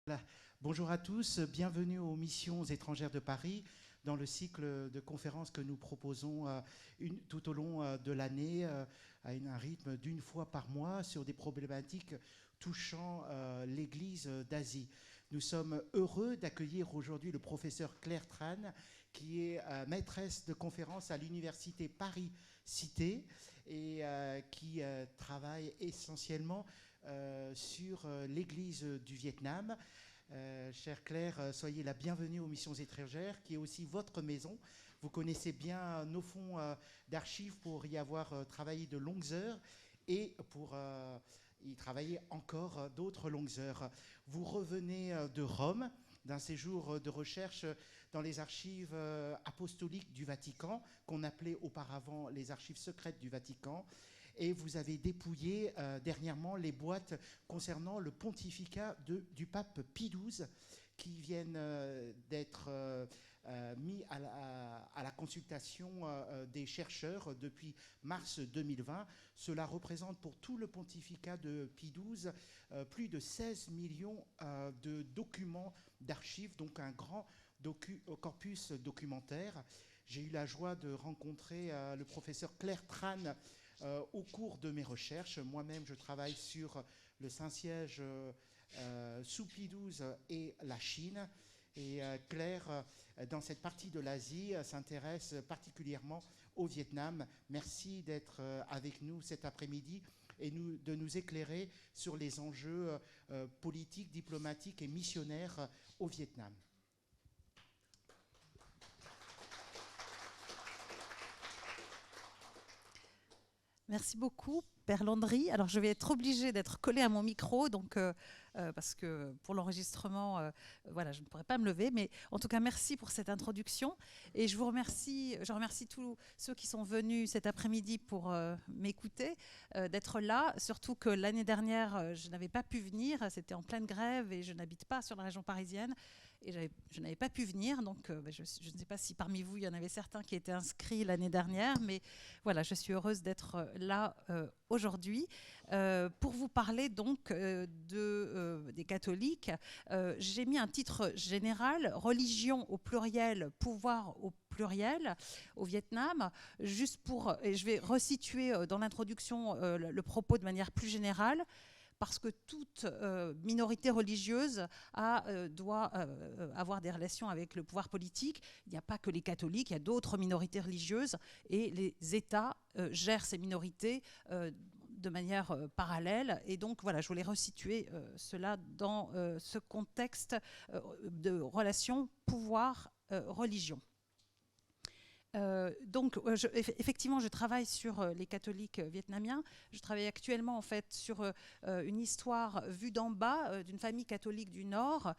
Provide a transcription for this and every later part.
Voilà. Bonjour à tous, bienvenue aux Missions étrangères de Paris dans le cycle de conférences que nous proposons tout au long de l'année à un rythme d'une fois par mois sur des problématiques touchant l'Église d'Asie. Nous sommes heureux d'accueillir aujourd'hui le professeur Claire Tran, qui est maîtresse de conférences à l'université Paris-Cité et qui travaille essentiellement sur l'Église du Vietnam. Chère Claire, soyez la bienvenue aux Missions étrangères, qui est aussi votre maison. Vous connaissez bien nos fonds d'archives pour y avoir travaillé de longues heures et pour y travailler encore d'autres longues heures. Vous revenez de Rome, d'un séjour de recherche dans les archives apostoliques du Vatican, qu'on appelait auparavant les archives secrètes du Vatican. Et vous avez dépouillé dernièrement les boîtes concernant le pontificat du pape Pie XII qui viennent d'être mis à la consultation des chercheurs depuis mars 2020. Cela représente pour tout le pontificat de Pie XII plus de 16 millions de documents d'archives, donc un grand corpus documentaire. J'ai eu la joie de rencontrer le professeur Claire Tran au cours de mes recherches. Moi-même, je travaille sur le Saint-Siège sous Pie XII et la Chine. Et Claire, dans cette partie de l'Asie, s'intéresse particulièrement au Vietnam. Merci d'être avec nous cet après-midi et de nous éclairer sur les enjeux politiques, diplomatiques et missionnaires au Vietnam. Merci beaucoup, Père Landry. Alors, je vais être obligée d'être collée à mon micro, donc, parce que pour l'enregistrement, voilà, je ne pourrais pas me lever. Mais en tout cas, merci pour cette introduction. Et je remercie tous ceux qui sont venus cet après-midi pour m'écouter, d'être là. Surtout que l'année dernière, je n'avais pas pu venir. C'était en pleine grève et je n'habite pas sur la région parisienne. Et je n'avais pas pu venir. Donc, je ne sais pas si parmi vous, il y en avait certains qui étaient inscrits l'année dernière. Mais voilà, je suis heureuse d'être là aujourd'hui pour vous parler donc des catholiques. J'ai mis un titre général, religion au pluriel, pouvoir au pluriel au Vietnam, juste pour, et je vais resituer dans l'introduction le propos de manière plus générale, parce que toute minorité religieuse doit avoir des relations avec le pouvoir politique. Il n'y a pas que les catholiques, il y a d'autres minorités religieuses, et les États gèrent ces minorités de manière parallèle. Et donc, voilà, je voulais resituer cela dans ce contexte de relation pouvoir-religion. Donc, effectivement, je travaille sur les catholiques vietnamiens. Je travaille actuellement, en fait, sur une histoire vue d'en bas d'une famille catholique du Nord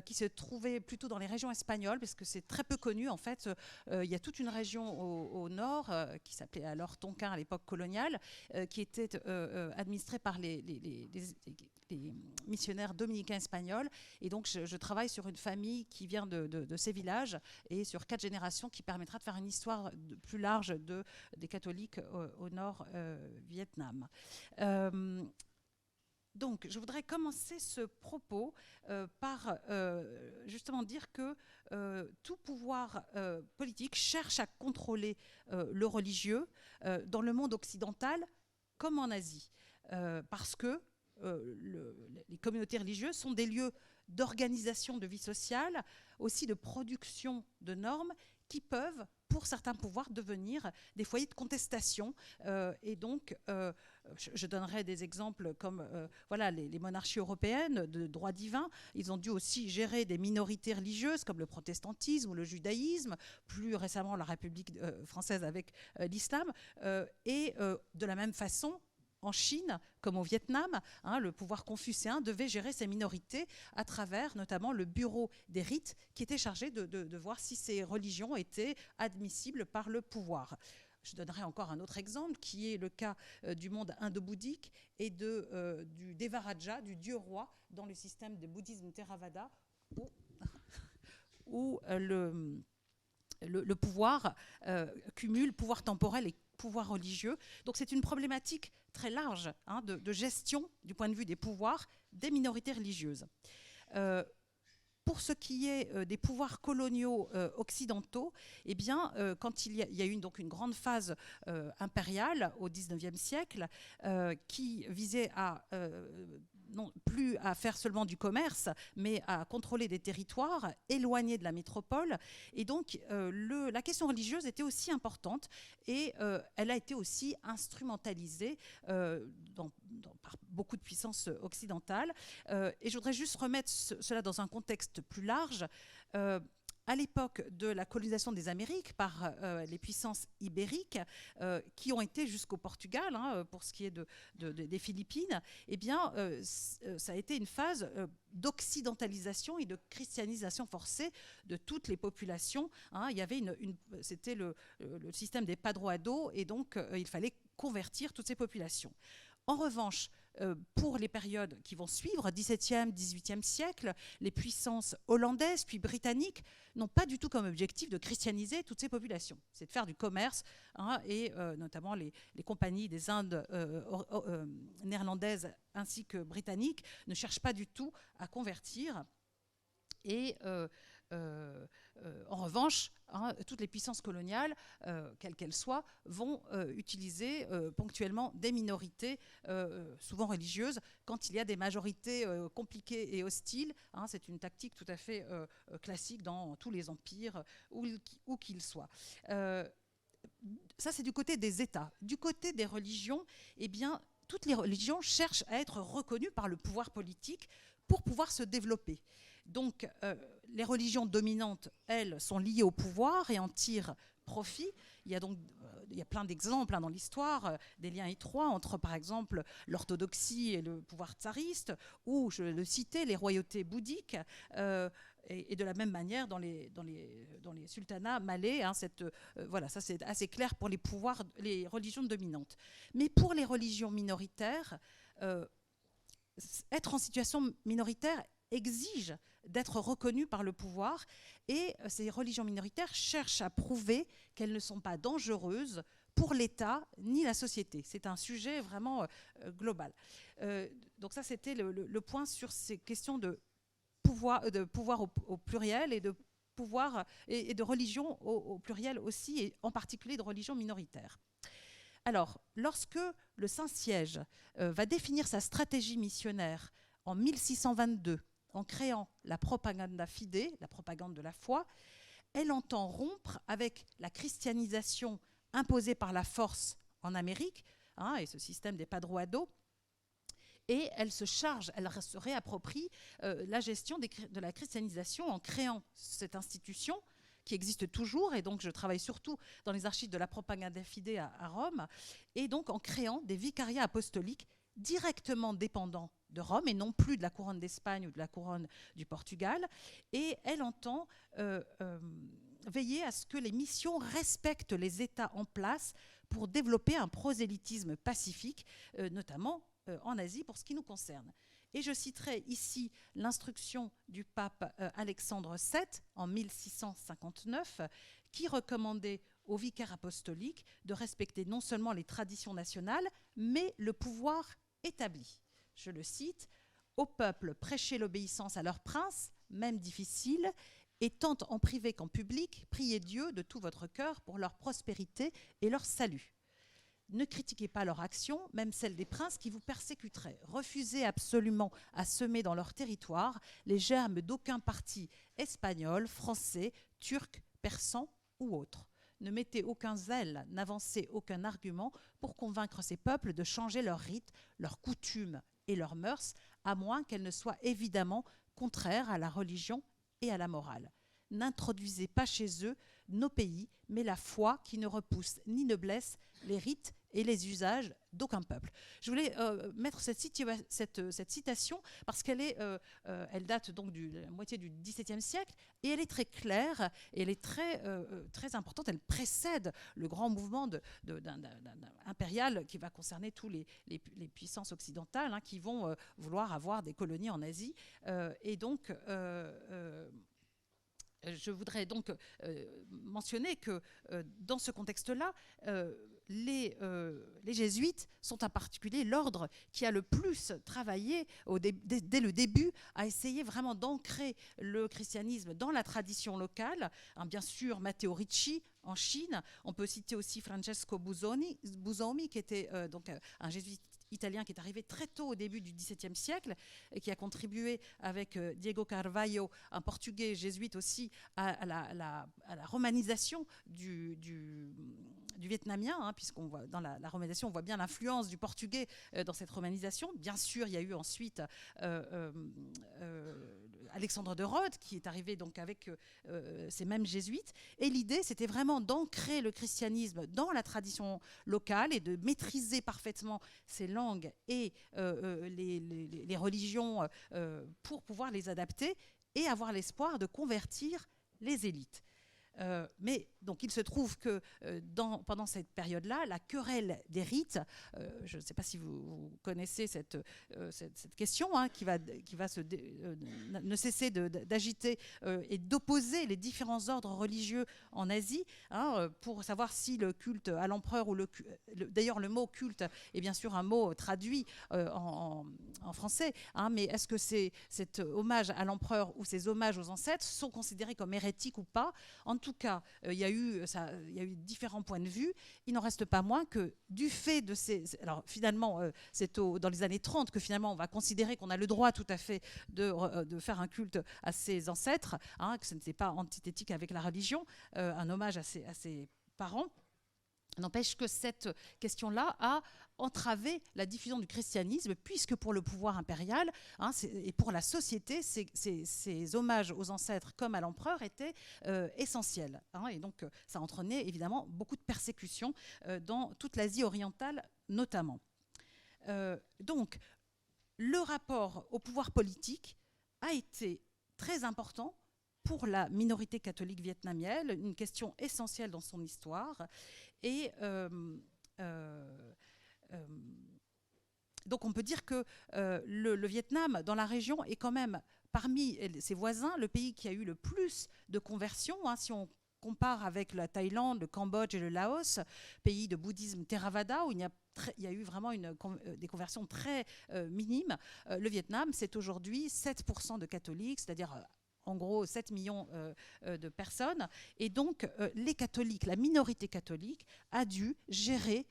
qui se trouvait plutôt dans les régions espagnoles, parce que c'est très peu connu. En fait, il y a toute une région au nord qui s'appelait alors Tonkin à l'époque coloniale, qui était administrée par les missionnaires dominicains espagnols. Et donc, je travaille sur une famille qui vient de ces villages et sur 4 générations, qui permettra de faire une histoire plus large des catholiques au nord Vietnam. Donc, je voudrais commencer ce propos par justement dire que tout pouvoir politique cherche à contrôler le religieux dans le monde occidental comme en Asie, parce que les communautés religieuses sont des lieux d'organisation de vie sociale, aussi de production de normes qui peuvent, pour certains pouvoirs, devenir des foyers de contestation. Et donc, je donnerai des exemples comme voilà, les monarchies européennes de droit divin. Ils ont dû aussi gérer des minorités religieuses comme le protestantisme ou le judaïsme, plus récemment la République française avec l'islam. Et de la même façon, en Chine, comme au Vietnam, le pouvoir confucéen devait gérer ces minorités à travers notamment le bureau des rites qui était chargé de voir si ces religions étaient admissibles par le pouvoir. Je donnerai encore un autre exemple qui est le cas du monde indo-bouddhique et du Devaraja, du dieu-roi, dans le système de bouddhisme Theravada, où le pouvoir cumule pouvoir temporel et pouvoir religieux. Donc c'est une problématique très large de gestion du point de vue des pouvoirs des minorités religieuses. Pour ce qui est des pouvoirs coloniaux occidentaux, eh bien, quand il y a eu donc une grande phase impériale au XIXe siècle qui visait à non plus à faire seulement du commerce, mais à contrôler des territoires éloignés de la métropole. Et donc, la question religieuse était aussi importante et elle a été aussi instrumentalisée par beaucoup de puissances occidentales. Et je voudrais juste remettre cela dans un contexte plus large. À l'époque de la colonisation des Amériques par les puissances ibériques, qui ont été jusqu'au Portugal, pour ce qui est des Philippines, eh bien, ça a été une phase d'occidentalisation et de christianisation forcée de toutes les populations. Il y avait c'était le système des padroados, et donc il fallait convertir toutes ces populations. En revanche, pour les périodes qui vont suivre, 17e, 18e siècle, les puissances hollandaises puis britanniques n'ont pas du tout comme objectif de christianiser toutes ces populations. C'est de faire du commerce, et notamment les compagnies des Indes néerlandaises ainsi que britanniques ne cherchent pas du tout à convertir. Et en revanche, toutes les puissances coloniales, quelles qu'elles soient, vont utiliser ponctuellement des minorités, souvent religieuses, quand il y a des majorités compliquées et hostiles. C'est une tactique tout à fait classique dans tous les empires, où qu'ils soient. Ça, c'est du côté des États. Du côté des religions, eh bien, toutes les religions cherchent à être reconnues par le pouvoir politique pour pouvoir se développer. Donc, les religions dominantes, elles, sont liées au pouvoir et en tirent profit. Il y a plein d'exemples dans l'histoire, des liens étroits entre, par exemple, l'orthodoxie et le pouvoir tsariste, ou, je le citais, les royautés bouddhiques, et de la même manière dans les sultanats malais. Voilà, ça c'est assez clair pour les religions dominantes. Mais pour les religions minoritaires, être en situation minoritaire exige d'être reconnue par le pouvoir, et ces religions minoritaires cherchent à prouver qu'elles ne sont pas dangereuses pour l'État ni la société. C'est un sujet vraiment global. Donc ça, c'était le point sur ces questions de pouvoir au pluriel, et de pouvoir et de religion au pluriel aussi, et en particulier de religion minoritaire. Alors, lorsque le Saint-Siège va définir sa stratégie missionnaire en 1622, en créant la propaganda fide, la propagande de la foi, elle entend rompre avec la christianisation imposée par la force en Amérique, et ce système des padroados, et elle se réapproprie la gestion de la christianisation en créant cette institution qui existe toujours, et donc je travaille surtout dans les archives de la propaganda fide à Rome, et donc en créant des vicariats apostoliques directement dépendants de Rome et non plus de la couronne d'Espagne ou de la couronne du Portugal. Et elle entend veiller à ce que les missions respectent les États en place pour développer un prosélytisme pacifique, notamment en Asie pour ce qui nous concerne. Et je citerai ici l'instruction du pape Alexandre VII en 1659 qui recommandait aux vicaires apostoliques de respecter non seulement les traditions nationales, mais le pouvoir établi. Je le cite: « Au peuple, prêchez l'obéissance à leurs princes, même difficile, et tant en privé qu'en public, priez Dieu de tout votre cœur pour leur prospérité et leur salut. Ne critiquez pas leur action, même celle des princes qui vous persécuteraient. Refusez absolument à semer dans leur territoire les germes d'aucun parti espagnol, français, turc, persan ou autre. Ne mettez aucun zèle, n'avancez aucun argument pour convaincre ces peuples de changer leurs rites, leurs coutumes et leurs mœurs, à moins qu'elles ne soient évidemment contraires à la religion et à la morale. N'introduisez pas chez eux nos pays, mais la foi qui ne repousse ni ne blesse les rites et les usages d'aucun peuple. » Je voulais mettre cette citation parce elle date donc de la moitié du XVIIe siècle, et elle est très claire, et elle est très importante. Elle précède le grand mouvement impérial qui va concerner tous les puissances occidentales qui vont vouloir avoir des colonies en Asie. Et donc, je voudrais donc mentionner que dans ce contexte-là, les jésuites sont en particulier l'ordre qui a le plus travaillé dès le début à essayer vraiment d'ancrer le christianisme dans la tradition locale. Bien sûr, Matteo Ricci en Chine. On peut citer aussi Francesco Busomi, qui était donc un jésuite italien qui est arrivé très tôt au début du XVIIe siècle et qui a contribué avec Diego Carvalho, un portugais jésuite aussi, à la romanisation du vietnamien, puisqu'on voit dans la romanisation, on voit bien l'influence du portugais dans cette romanisation. Bien sûr, il y a eu ensuite Alexandre de Rhodes qui est arrivé donc avec ces mêmes jésuites. Et l'idée, c'était vraiment d'ancrer le christianisme dans la tradition locale et de maîtriser parfaitement ces langues et les religions pour pouvoir les adapter et avoir l'espoir de convertir les élites. Mais donc il se trouve que pendant cette période-là, la querelle des rites, je ne sais pas si vous connaissez cette question, qui va ne cesser d'agiter et d'opposer les différents ordres religieux en Asie, pour savoir si le culte à l'empereur ou d'ailleurs le mot culte est bien sûr un mot traduit en français, mais est-ce que cet hommage à l'empereur ou ces hommages aux ancêtres sont considérés comme hérétiques ou pas? En tout cas, il y a eu différents points de vue. Il n'en reste pas moins que du fait de ces... Alors finalement, c'est dans les années 30 que finalement on va considérer qu'on a le droit tout à fait de faire un culte à ses ancêtres, que ce n'était pas antithétique avec la religion, un hommage à ses parents. N'empêche que cette question-là a entravé la diffusion du christianisme, puisque pour le pouvoir impérial et pour la société, ces hommages aux ancêtres comme à l'empereur étaient essentiels. Et donc, ça entraînait évidemment beaucoup de persécutions dans toute l'Asie orientale notamment. Donc, le rapport au pouvoir politique a été très important pour la minorité catholique vietnamienne, une question essentielle dans son histoire. Et donc on peut dire que le Vietnam, dans la région, est quand même, parmi ses voisins, le pays qui a eu le plus de conversions, si on compare avec la Thaïlande, le Cambodge et le Laos, pays de bouddhisme Theravada, où il y a eu vraiment des conversions très minimes. Le Vietnam, c'est aujourd'hui 7% de catholiques, c'est-à-dire en gros 7 millions de personnes. Et donc, les catholiques, la minorité catholique, a dû gérer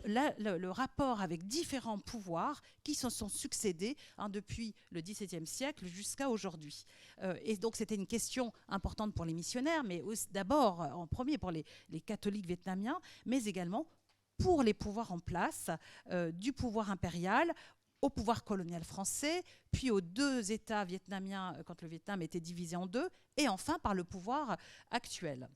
le rapport avec différents pouvoirs qui se sont succédés depuis le XVIIe siècle jusqu'à aujourd'hui. Et donc, c'était une question importante pour les missionnaires, mais d'abord, en premier, pour les catholiques vietnamiens, mais également pour les pouvoirs en place, du pouvoir impérial au pouvoir colonial français, puis aux deux États vietnamiens quand le Vietnam était divisé en deux, et enfin par le pouvoir actuel.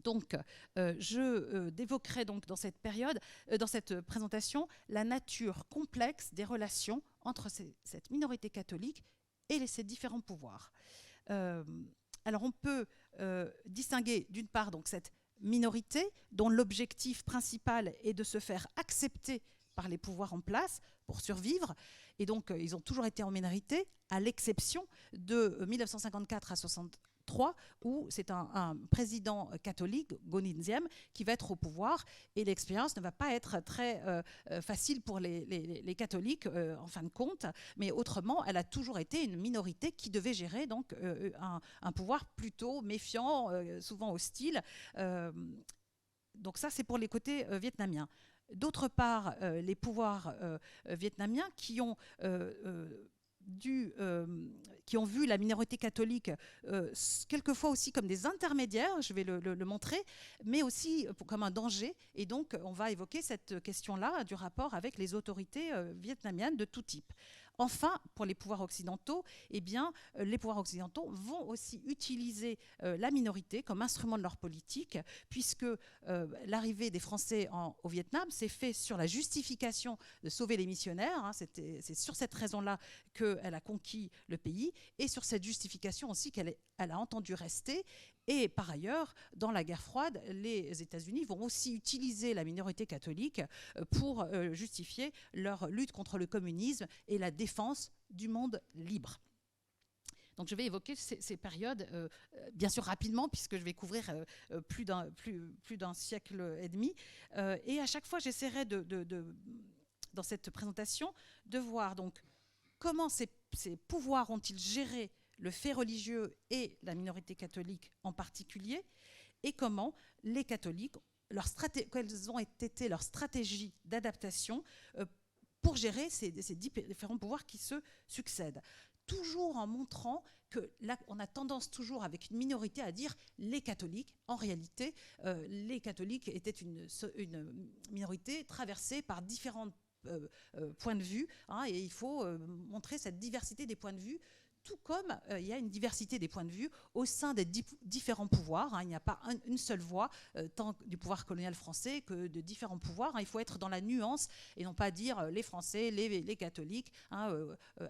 Donc, je évoquerai donc dans cette période, dans cette présentation, la nature complexe des relations entre cette minorité catholique et ces différents pouvoirs. Alors, on peut distinguer d'une part donc cette minorité dont l'objectif principal est de se faire accepter par les pouvoirs en place pour survivre. Et donc, ils ont toujours été en minorité, à l'exception de 1954 à 1963, où c'est un président catholique, Ngo Dinh Diem, qui va être au pouvoir. Et l'expérience ne va pas être très facile pour les catholiques, en fin de compte. Mais autrement, elle a toujours été une minorité qui devait gérer donc, un pouvoir plutôt méfiant, souvent hostile. Donc ça, c'est pour les côtés vietnamiens. D'autre part, les pouvoirs vietnamiens qui ont vu la minorité catholique quelquefois aussi comme des intermédiaires, je vais le montrer, mais aussi comme un danger. Et donc, on va évoquer cette question-là du rapport avec les autorités vietnamiennes de tout type. Enfin, pour les pouvoirs occidentaux, les pouvoirs occidentaux vont aussi utiliser la minorité comme instrument de leur politique, puisque l'arrivée des Français au Vietnam s'est faite sur la justification de sauver les missionnaires. C'est sur cette raison-là qu'elle a conquis le pays, et sur cette justification aussi qu'elle a entendu rester. Et par ailleurs, dans la guerre froide, les États-Unis vont aussi utiliser la minorité catholique pour justifier leur lutte contre le communisme et la défense du monde libre. Donc je vais évoquer ces périodes, bien sûr rapidement, puisque je vais couvrir plus d'un siècle et demi. Et à chaque fois, j'essaierai dans cette présentation de voir donc comment ces pouvoirs ont-ils géré le fait religieux et la minorité catholique en particulier, et comment les catholiques, quelles ont été leurs stratégies d'adaptation pour gérer ces différents pouvoirs qui se succèdent. Toujours en montrant que là, on a tendance toujours avec une minorité à dire les catholiques. En réalité, les catholiques étaient une minorité traversée par différents points de vue, hein, et il faut montrer cette diversité des points de vue, tout comme il y a une diversité des points de vue au sein des différents pouvoirs. Hein. Il n'y a pas une seule voix, tant du pouvoir colonial français que de différents pouvoirs. Hein. Il faut être dans la nuance et non pas dire les Français, les catholiques. Hein.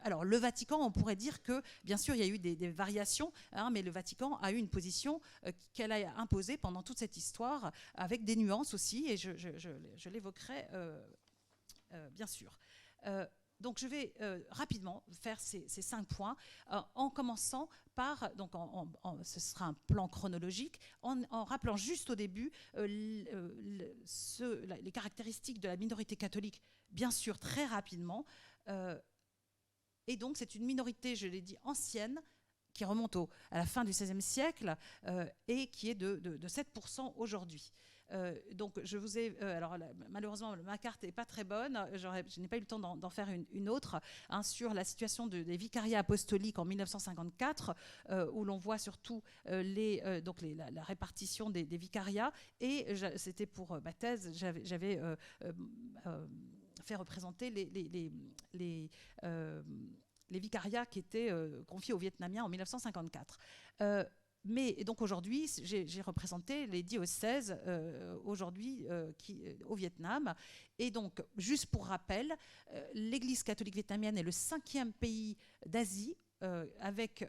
Alors le Vatican, on pourrait dire que, bien sûr, il y a eu des variations, hein, mais le Vatican a eu une position qu'elle a imposée pendant toute cette histoire, avec des nuances aussi, et je l'évoquerai bien sûr. Donc je vais rapidement faire ces 5 points, en commençant par, donc ce sera un plan chronologique, en rappelant juste au début les caractéristiques de la minorité catholique, bien sûr très rapidement. Et donc c'est une minorité, je l'ai dit, ancienne, qui remonte à la fin du XVIe siècle et qui est de 7% aujourd'hui. Donc je vous ai, alors malheureusement ma carte n'est pas très bonne, je n'ai pas eu le temps d'en faire une autre, hein, sur la situation des vicariats apostoliques en 1954, où l'on voit surtout la répartition des vicariats, et c'était pour ma thèse, j'avais fait représenter les vicariats qui étaient confiés aux Vietnamiens en 1954. Mais donc aujourd'hui, j'ai représenté les diocèses aujourd'hui au Vietnam. Et donc, juste pour rappel, l'Église catholique vietnamienne est le 5e pays d'Asie, avec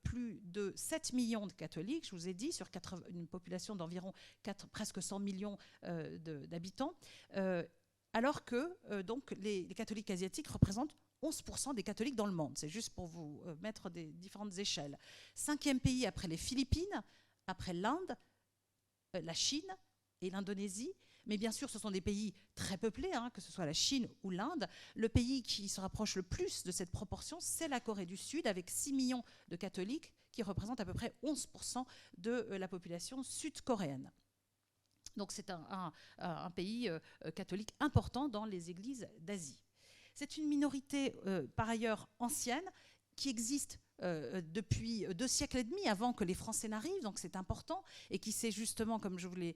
plus de 7 millions de catholiques, je vous ai dit, sur une population d'environ presque 100 millions d'habitants, alors que donc, les catholiques asiatiques représentent 11% des catholiques dans le monde. C'est juste pour vous mettre des différentes échelles. 5e pays après les Philippines, après l'Inde, la Chine et l'Indonésie. Mais bien sûr, ce sont des pays très peuplés, hein, que ce soit la Chine ou l'Inde. Le pays qui se rapproche le plus de cette proportion, c'est la Corée du Sud, avec 6 millions de catholiques, qui représentent à peu près 11% de la population sud-coréenne. Donc c'est un pays catholique important dans les églises d'Asie. C'est une minorité, par ailleurs, ancienne, qui existe depuis 2 siècles et demi avant que les Français n'arrivent, donc c'est important, et qui s'est justement, comme je vous l'ai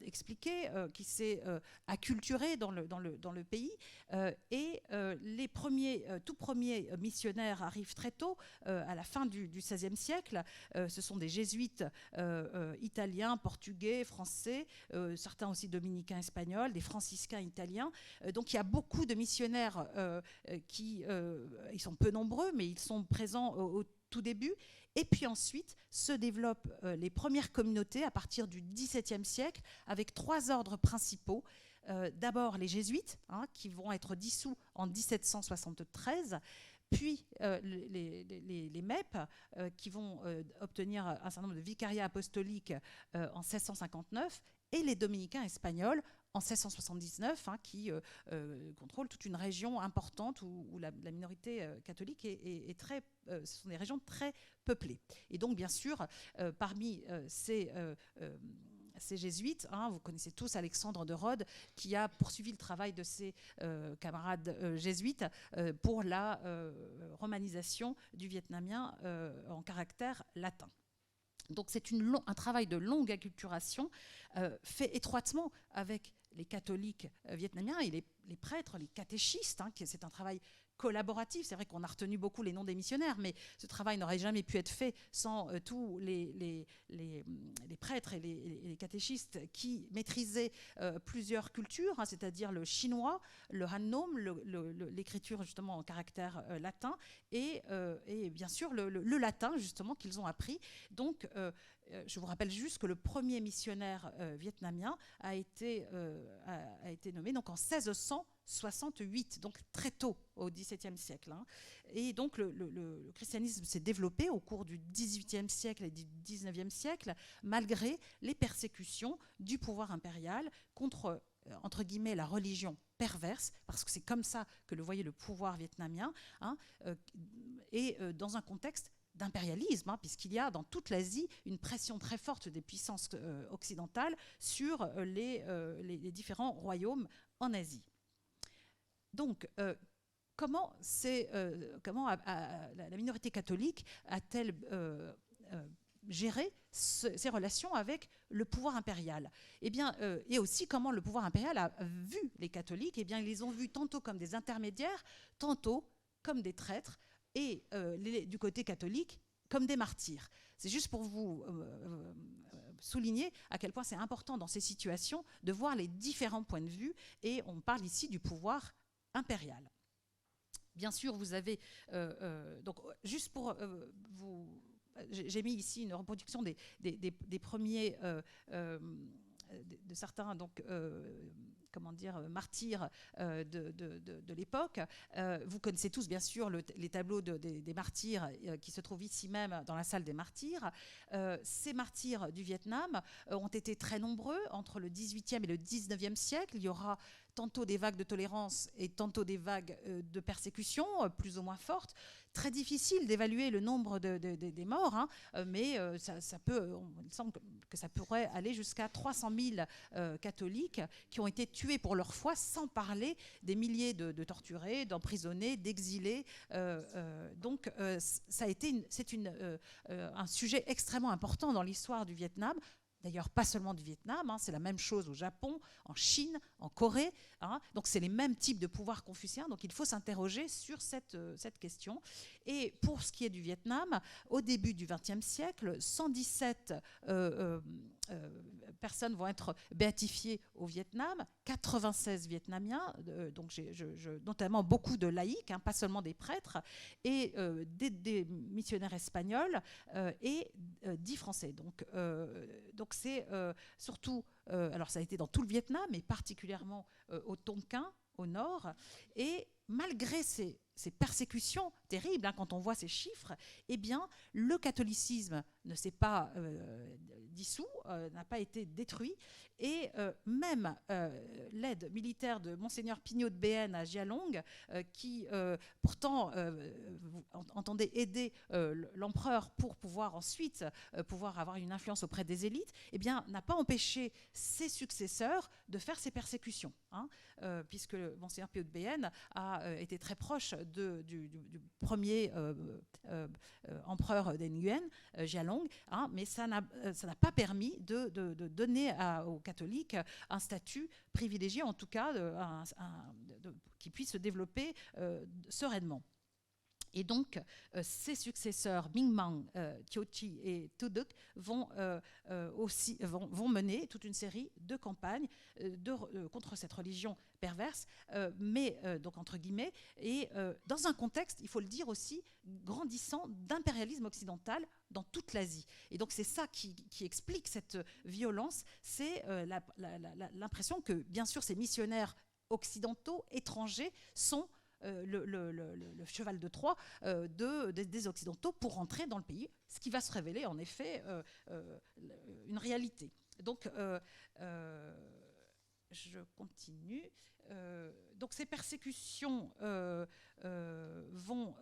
expliqué, qui s'est acculturé dans le pays. Et les tout premiers missionnaires arrivent très tôt, à la fin du XVIe siècle. Ce sont des jésuites italiens, portugais, français, certains aussi dominicains, espagnols, des franciscains italiens. Donc il y a beaucoup de missionnaires ils sont peu nombreux, mais ils sont présents au tout début. Et puis ensuite se développent les premières communautés à partir du XVIIe siècle, avec 3 ordres principaux. D'abord les jésuites, hein, qui vont être dissous en 1773, puis les MEP, qui vont obtenir un certain nombre de vicariats apostoliques en 1659, et les dominicains espagnols en 1679, hein, qui contrôlent toute une région importante où la minorité catholique est très... ce sont des régions très peuplées. Et donc, bien sûr, parmi ces jésuites, hein, vous connaissez tous Alexandre de Rhodes, qui a poursuivi le travail de ses camarades jésuites pour la romanisation du vietnamien en caractère latin. Donc c'est un travail de longue acculturation fait étroitement avec les catholiques vietnamiens et les prêtres, les catéchistes, hein, c'est un travail collaboratif. C'est vrai qu'on a retenu beaucoup les noms des missionnaires, mais ce travail n'aurait jamais pu être fait sans tous les prêtres et les catéchistes qui maîtrisaient plusieurs cultures, hein, c'est-à-dire le chinois, le Hannôm, l'écriture justement en caractère latin, et bien sûr le latin justement qu'ils ont appris. Donc je vous rappelle juste que le premier missionnaire vietnamien a été nommé donc en 1600 1168, donc très tôt au XVIIe siècle. Et donc le christianisme s'est développé au cours du XVIIIe siècle et du XIXe siècle, malgré les persécutions du pouvoir impérial contre, entre guillemets, la religion perverse, parce que c'est comme ça que le voyait le pouvoir vietnamien, et dans un contexte d'impérialisme, puisqu'il y a dans toute l'Asie une pression très forte des puissances occidentales sur les différents royaumes en Asie. Donc, comment la minorité catholique a-t-elle géré ces relations avec le pouvoir impérial? Eh bien, et aussi comment le pouvoir impérial a vu les catholiques. Eh bien, ils les ont vus tantôt comme des intermédiaires, tantôt comme des traîtres, et du côté catholique comme des martyrs. C'est juste pour vous souligner à quel point c'est important dans ces situations de voir les différents points de vue, et on parle ici du pouvoir impérial. Bien sûr, vous avez... donc, juste pour vous... J'ai mis ici une reproduction des premiers... de certains... donc comment dire, martyrs de l'époque. Vous connaissez tous, bien sûr, les tableaux des martyrs qui se trouvent ici même dans la salle des martyrs. Ces martyrs du Vietnam ont été très nombreux entre le XVIIIe et le XIXe siècle. Il y aura tantôt des vagues de tolérance et tantôt des vagues de persécution, plus ou moins fortes. Très difficile d'évaluer le nombre des morts, mais ça peut, il semble que ça pourrait aller jusqu'à 300 000 catholiques qui ont été tués pour leur foi, sans parler des milliers de torturés, d'emprisonnés, d'exilés. Donc c'est un sujet extrêmement important dans l'histoire du Vietnam. D'ailleurs, pas seulement du Vietnam, c'est la même chose au Japon, en Chine, en Corée. Donc, c'est les mêmes types de pouvoirs confucéens. Donc, il faut s'interroger sur cette question. Et pour ce qui est du Vietnam, au début du XXe siècle, 117 personnes vont être béatifiées au Vietnam, 96 Vietnamiens, donc notamment beaucoup de laïcs, pas seulement des prêtres, et des missionnaires espagnols et 10 Français. Donc c'est surtout, alors ça a été dans tout le Vietnam, mais particulièrement au Tonkin, au nord, et malgré ces persécutions terribles, quand on voit ces chiffres, eh bien, le catholicisme ne s'est pas dissous, n'a pas été détruit, et même l'aide militaire de Monseigneur Pignot de Béhaine à Gialong, qui pourtant entendait aider l'empereur pour pouvoir ensuite pouvoir avoir une influence auprès des élites, eh bien, n'a pas empêché ses successeurs de faire ces persécutions, puisque Monseigneur Pignot de Béhaine a été très proche du premier empereur des Nguyen, Gialong, mais ça n'a pas permis de donner aux catholiques un statut privilégié, en tout cas qui puisse se développer sereinement. Et donc, ses successeurs, Minh Mang, Thio Chi et Tu Duc, vont mener toute une série de campagnes contre cette religion perverse, mais donc entre guillemets, et dans un contexte, il faut le dire aussi, grandissant d'impérialisme occidental dans toute l'Asie. Et donc c'est ça qui explique cette violence, c'est l'impression que, bien sûr, ces missionnaires occidentaux, étrangers, sont le cheval de Troie des Occidentaux pour rentrer dans le pays, ce qui va se révéler en effet une réalité. Donc, je continue. Donc, ces persécutions vont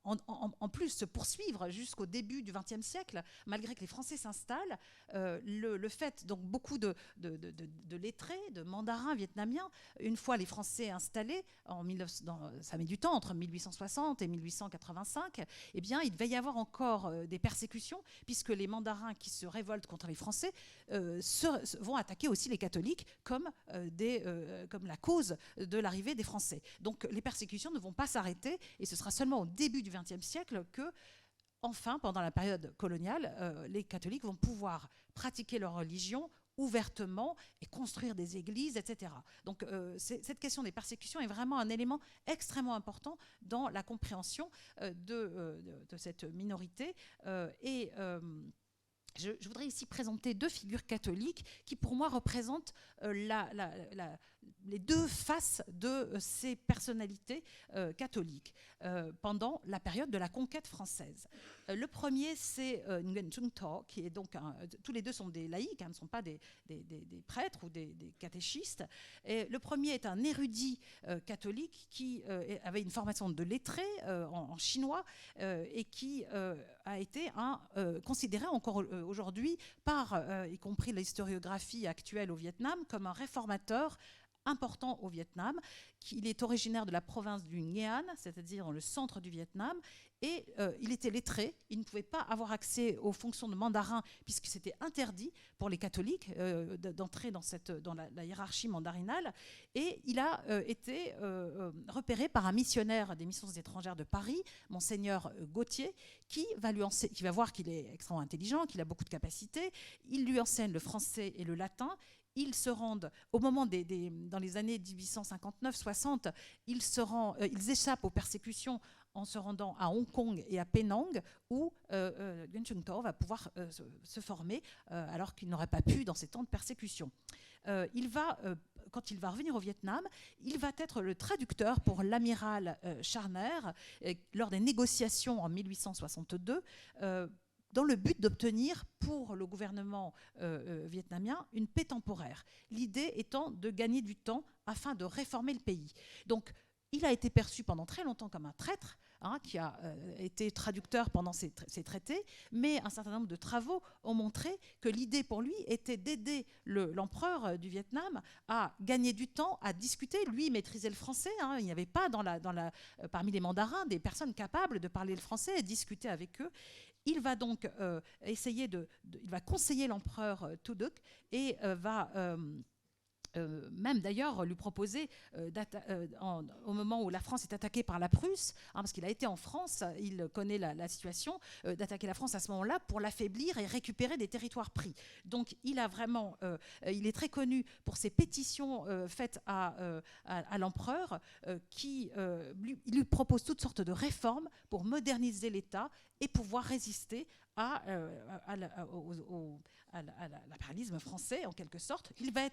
en plus se poursuivre jusqu'au début du XXe siècle, malgré que les Français s'installent. Le fait, donc beaucoup de lettrés, de mandarins vietnamiens, une fois les Français installés, ça met du temps, entre 1860 et 1885, eh bien, il va y avoir encore des persécutions, puisque les mandarins qui se révoltent contre les Français vont attaquer aussi les catholiques comme la cause de l'arrivée des Français. Donc les persécutions ne vont pas s'arrêter, et ce sera seulement au début du XXe siècle que, enfin, pendant la période coloniale, les catholiques vont pouvoir pratiquer leur religion ouvertement et construire des églises, etc. Donc cette question des persécutions est vraiment un élément extrêmement important dans la compréhension de cette minorité. Je voudrais ici présenter deux figures catholiques qui, pour moi, représentent les deux faces de ces personnalités catholiques pendant la période de la conquête française. Le premier, c'est Nguyen Chung To, qui est donc tous les deux sont des laïcs, ne sont pas des prêtres ou des catéchistes. Et le premier est un érudit catholique qui avait une formation de lettré en chinois et qui a été considéré encore aujourd'hui par, y compris l'historiographie actuelle au Vietnam, comme un réformateur important au Vietnam. Il est originaire de la province du Nghệ An, c'est-à-dire dans le centre du Vietnam, et il était lettré. Il ne pouvait pas avoir accès aux fonctions de mandarin puisque c'était interdit pour les catholiques d'entrer dans la hiérarchie mandarinale. Et il a été repéré par un missionnaire des missions étrangères de Paris, Monseigneur Gauthier, qui va voir qu'il est extrêmement intelligent, qu'il a beaucoup de capacités. Il lui enseigne le français et le latin. Ils se rendent, au moment dans les années 1859-60, ils échappent aux persécutions en se rendant à Hong Kong et à Penang, où Nguyen Chung To va pouvoir se former, alors qu'il n'aurait pas pu dans ces temps de persécution. Quand il va revenir au Vietnam, il va être le traducteur pour l'amiral Charner lors des négociations en 1862, dans le but d'obtenir pour le gouvernement vietnamien une paix temporaire. L'idée étant de gagner du temps afin de réformer le pays. Donc, il a été perçu pendant très longtemps comme un traître, qui a été traducteur pendant ces traités, mais un certain nombre de travaux ont montré que l'idée pour lui était d'aider l'empereur du Vietnam à gagner du temps, à discuter. Lui, il maîtrisait le français. Il n'y avait pas parmi les mandarins des personnes capables de parler le français et discuter avec eux. Il va donc il va conseiller l'empereur Tu Duc et va même d'ailleurs lui proposer, au moment où la France est attaquée par la Prusse, parce qu'il a été en France, il connaît la situation, d'attaquer la France à ce moment-là pour l'affaiblir et récupérer des territoires pris. Donc il est très connu pour ses pétitions faites à l'empereur, qui lui propose toutes sortes de réformes pour moderniser l'État et pouvoir résister à l'impérialisme français, en quelque sorte. Il va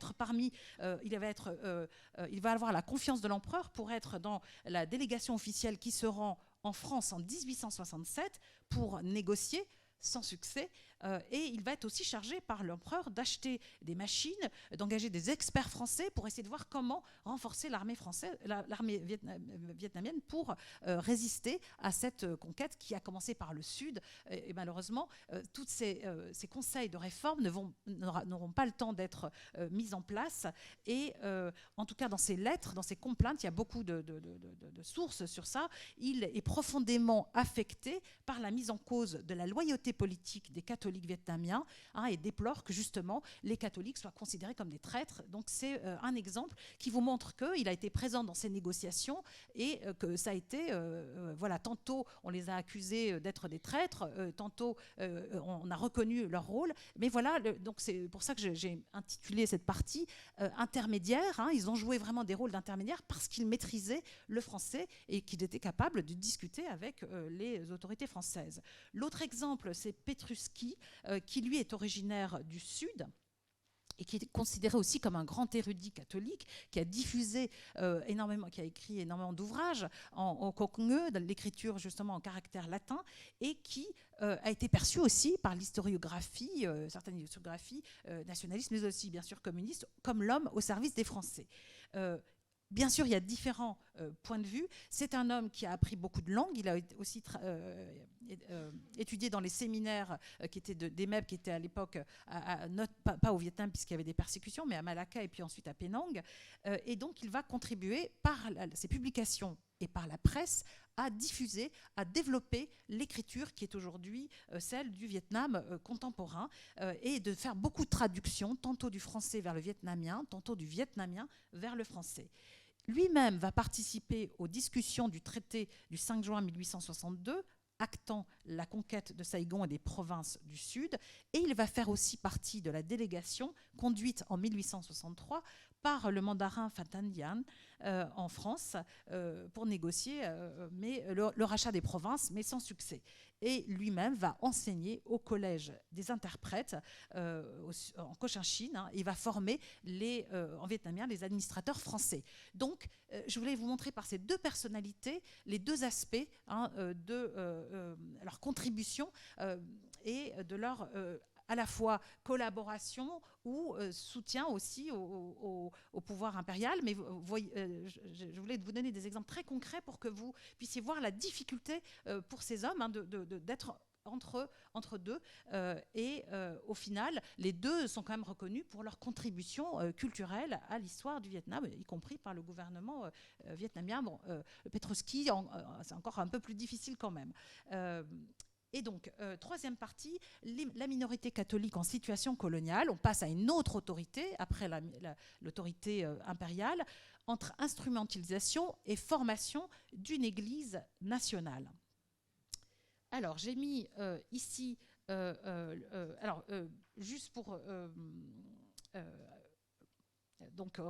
avoir la confiance de l'empereur pour être dans la délégation officielle qui se rend en France en 1867 pour négocier, sans succès, et il va être aussi chargé par l'empereur d'acheter des machines, d'engager des experts français pour essayer de voir comment renforcer l'armée vietnamienne pour résister à cette conquête qui a commencé par le Sud. Et malheureusement, tous ces conseils de réforme n'auront pas le temps d'être mis en place. Et en tout cas, dans ses lettres, dans ses complaintes, il y a beaucoup de sources sur ça. Il est profondément affecté par la mise en cause de la loyauté politique des catholiques vietnamiens, et déplore que justement les catholiques soient considérés comme des traîtres. Donc c'est un exemple qui vous montre qu'il a été présent dans ces négociations et que ça a été, tantôt on les a accusés d'être des traîtres, tantôt on a reconnu leur rôle, mais voilà, donc c'est pour ça que j'ai intitulé cette partie intermédiaire. Ils ont joué vraiment des rôles d'intermédiaires parce qu'ils maîtrisaient le français et qu'ils étaient capables de discuter avec les autorités françaises. L'autre exemple, c'est Petruski, qui lui est originaire du Sud et qui est considéré aussi comme un grand érudit catholique, qui a diffusé qui a écrit énormément d'ouvrages en Kokngue, dans l'écriture justement en caractère latin, et qui a été perçu aussi par l'historiographie, certaines historiographies nationalistes, mais aussi bien sûr communistes, comme l'homme au service des Français. Bien sûr, il y a différents points de vue. C'est un homme qui a appris beaucoup de langues. Il a aussi étudié dans les séminaires qui étaient des MEB, qui étaient à l'époque, pas au Vietnam puisqu'il y avait des persécutions, mais à Malacca et puis ensuite à Penang. Et donc, il va contribuer par ses publications et par la presse à diffuser, à développer l'écriture qui est aujourd'hui celle du Vietnam contemporain, et de faire beaucoup de traductions, tantôt du français vers le vietnamien, tantôt du vietnamien vers le français. Lui-même va participer aux discussions du traité du 5 juin 1862, actant la conquête de Saigon et des provinces du Sud, et il va faire aussi partie de la délégation conduite en 1863 par le mandarin Phan Yan en France pour négocier mais le rachat des provinces, mais sans succès. Et lui-même va enseigner au collège des interprètes en Cochinchine. Hein, il va former en vietnamien les administrateurs français. Donc, je voulais vous montrer par ces deux personnalités les deux aspects hein, de leur contribution et de leur à la fois collaboration ou soutien aussi au pouvoir impérial. Mais je voulais vous donner des exemples très concrets pour que vous puissiez voir la difficulté pour ces hommes hein, d'être entre deux. Au final, les deux sont quand même reconnus pour leur contribution culturelle à l'histoire du Vietnam, y compris par le gouvernement vietnamien. Bon, Petroski, c'est encore un peu plus difficile quand même. Et donc, troisième partie, la minorité catholique en situation coloniale. On passe à une autre autorité, après l'autorité impériale, entre instrumentalisation et formation d'une église nationale. Alors, j'ai mis ici, juste pour donc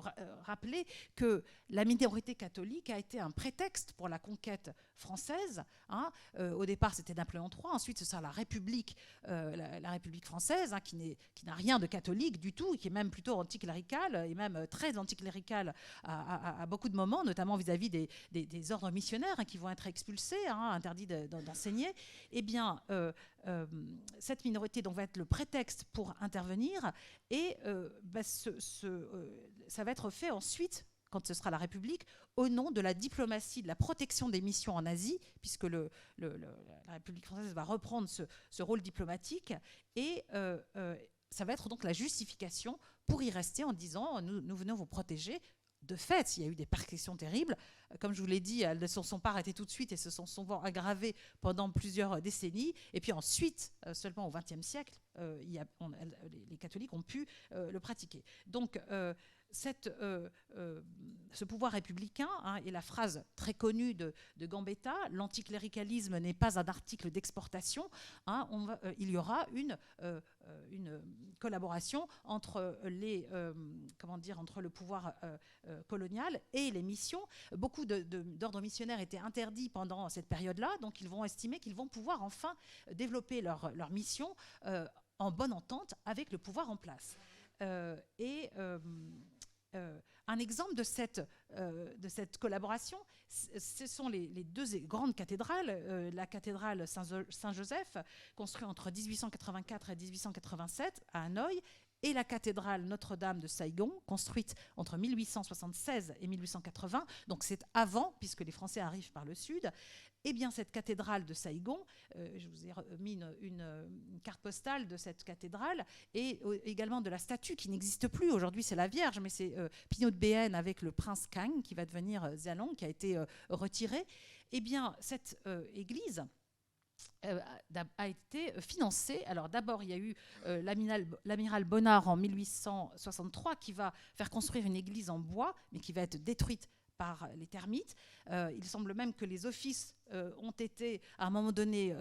rappeler que la minorité catholique a été un prétexte pour la conquête française. Hein. Au départ, c'était Napoléon III. Ensuite, ce sera la République, la République française, hein, qui n'a rien de catholique du tout, qui est même plutôt anticléricale, et même très anticléricale à beaucoup de moments, notamment vis-à-vis des ordres missionnaires hein, qui vont être expulsés, hein, interdits d'enseigner. Eh bien, cette minorité donc, va être le prétexte pour intervenir et ça va être fait ensuite, quand ce sera la République, au nom de la diplomatie, de la protection des missions en Asie, puisque la République française va reprendre ce rôle diplomatique et ça va être donc la justification pour y rester en disant nous venons vous protéger. De fait, il y a eu des persécutions terribles. Comme je vous l'ai dit, elles ne se sont pas arrêtées tout de suite et se sont souvent aggravées pendant plusieurs décennies. Et puis ensuite, seulement au XXe siècle, les catholiques ont pu le pratiquer. Donc, ce pouvoir républicain, hein, et la phrase très connue de Gambetta, l'anticléricalisme n'est pas un article d'exportation, hein, il y aura une collaboration entre entre le pouvoir colonial et les missions. Beaucoup d'ordres missionnaires étaient interdits pendant cette période-là, donc ils vont estimer qu'ils vont pouvoir enfin développer leur mission en bonne entente avec le pouvoir en place. Un exemple de cette collaboration, ce sont les deux grandes cathédrales. La cathédrale Saint-Joseph, construite entre 1884 et 1887 à Hanoï, et la cathédrale Notre-Dame de Saigon, construite entre 1876 et 1880, donc c'est avant, puisque les Français arrivent par le sud. Eh bien, cette cathédrale de Saigon, je vous ai mis une carte postale de cette cathédrale, et également de la statue qui n'existe plus. Aujourd'hui, c'est la Vierge, mais c'est Pinault de Béhène avec le prince Kang, qui va devenir Zialong, qui a été retiré. Eh bien, cette église a été financée. Alors d'abord, il y a eu l'amiral Bonnard en 1863 qui va faire construire une église en bois, mais qui va être détruite par les termites. Il semble même que les offices ont été, à un moment donné,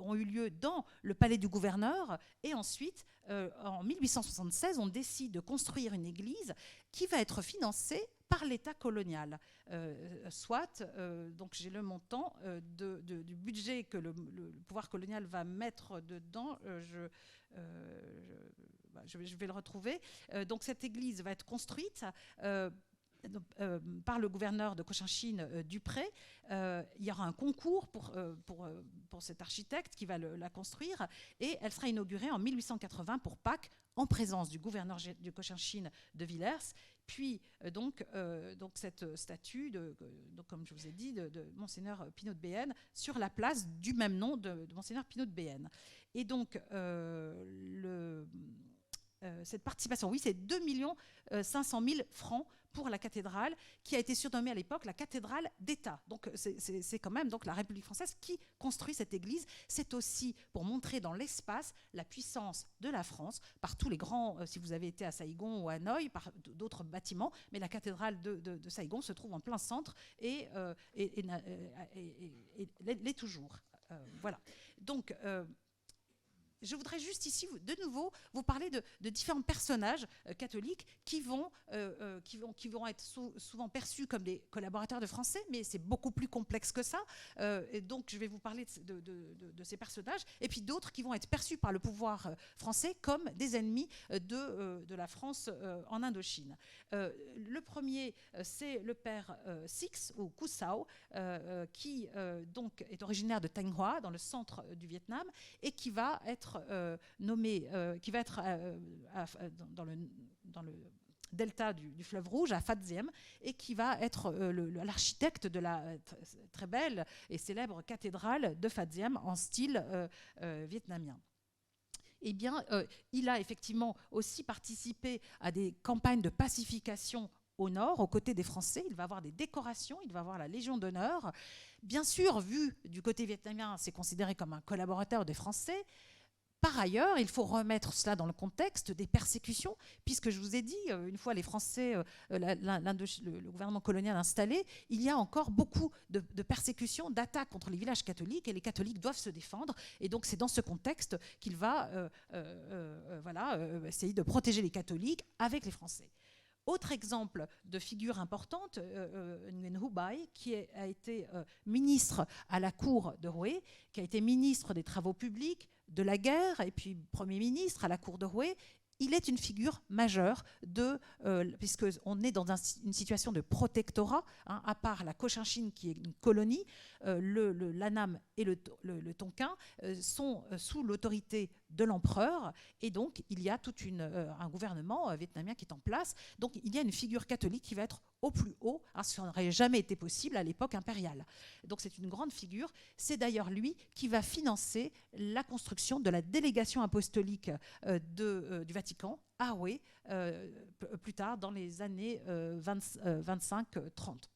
ont eu lieu dans le palais du gouverneur. Et ensuite, en 1876, on décide de construire une église qui va être financée par l'État colonial. Donc j'ai le montant du budget que le pouvoir colonial va mettre dedans. Je vais le retrouver. Donc cette église va être construite par le gouverneur de Cochinchine, Dupré. Il y aura un concours pour cet architecte qui va la construire, et elle sera inaugurée en 1880 pour Pâques, en présence du gouverneur de Cochinchine de Villers. Puis donc cette statue, comme je vous ai dit, de Monseigneur Pinault de Béhène sur la place du même nom de Monseigneur Pinault de Béhène. Et donc cette participation, oui, c'est 2 500 000 francs pour la cathédrale, qui a été surnommée à l'époque la cathédrale d'État. Donc c'est quand même donc la République française qui construit cette église. C'est aussi pour montrer dans l'espace la puissance de la France par tous les grands, si vous avez été à Saigon ou à Hanoï, par d'autres bâtiments, mais la cathédrale de Saigon se trouve en plein centre et l'est toujours. Voilà. Donc je voudrais juste ici, de nouveau, vous parler de différents personnages catholiques qui vont être souvent perçus comme des collaborateurs de Français, mais c'est beaucoup plus complexe que ça. Et donc, je vais vous parler de ces personnages, et puis d'autres qui vont être perçus par le pouvoir français comme des ennemis de la France en Indochine. Le premier, c'est le père Six, ou Kusao, qui donc est originaire de Thanh Hoa, dans le centre du Vietnam, et qui va être nommé, qui va être dans le delta du fleuve Rouge, à Phat Diem, et qui va être l'architecte de la très belle et célèbre cathédrale de Phat Diem en style vietnamien. Eh bien, il a effectivement aussi participé à des campagnes de pacification au nord, aux côtés des Français. Il va avoir des décorations, il va avoir la Légion d'honneur. Bien sûr, vu du côté vietnamien, c'est considéré comme un collaborateur des Français. Par ailleurs, il faut remettre cela dans le contexte des persécutions, puisque je vous ai dit, une fois les Français, le gouvernement colonial installé, il y a encore beaucoup de persécutions, d'attaques contre les villages catholiques, et les catholiques doivent se défendre. Et donc c'est dans ce contexte qu'il va essayer de protéger les catholiques avec les Français. Autre exemple de figure importante, Nguyen Hue Bai, qui a été ministre à la cour de Hué, qui a été ministre des Travaux publics, de la guerre, et puis Premier ministre à la cour de Hué. Il est une figure majeure, puisqu'on est dans une situation de protectorat, à part la Cochinchine qui est une colonie, l'Annam et le Tonkin sont sous l'autorité de l'empereur, et donc il y a tout un gouvernement vietnamien qui est en place. Donc il y a une figure catholique qui va être au plus haut, ce qui n'aurait jamais été possible à l'époque impériale. Donc c'est une grande figure. C'est d'ailleurs lui qui va financer la construction de la délégation apostolique du Vatican à Hué, plus tard dans les années 25-30.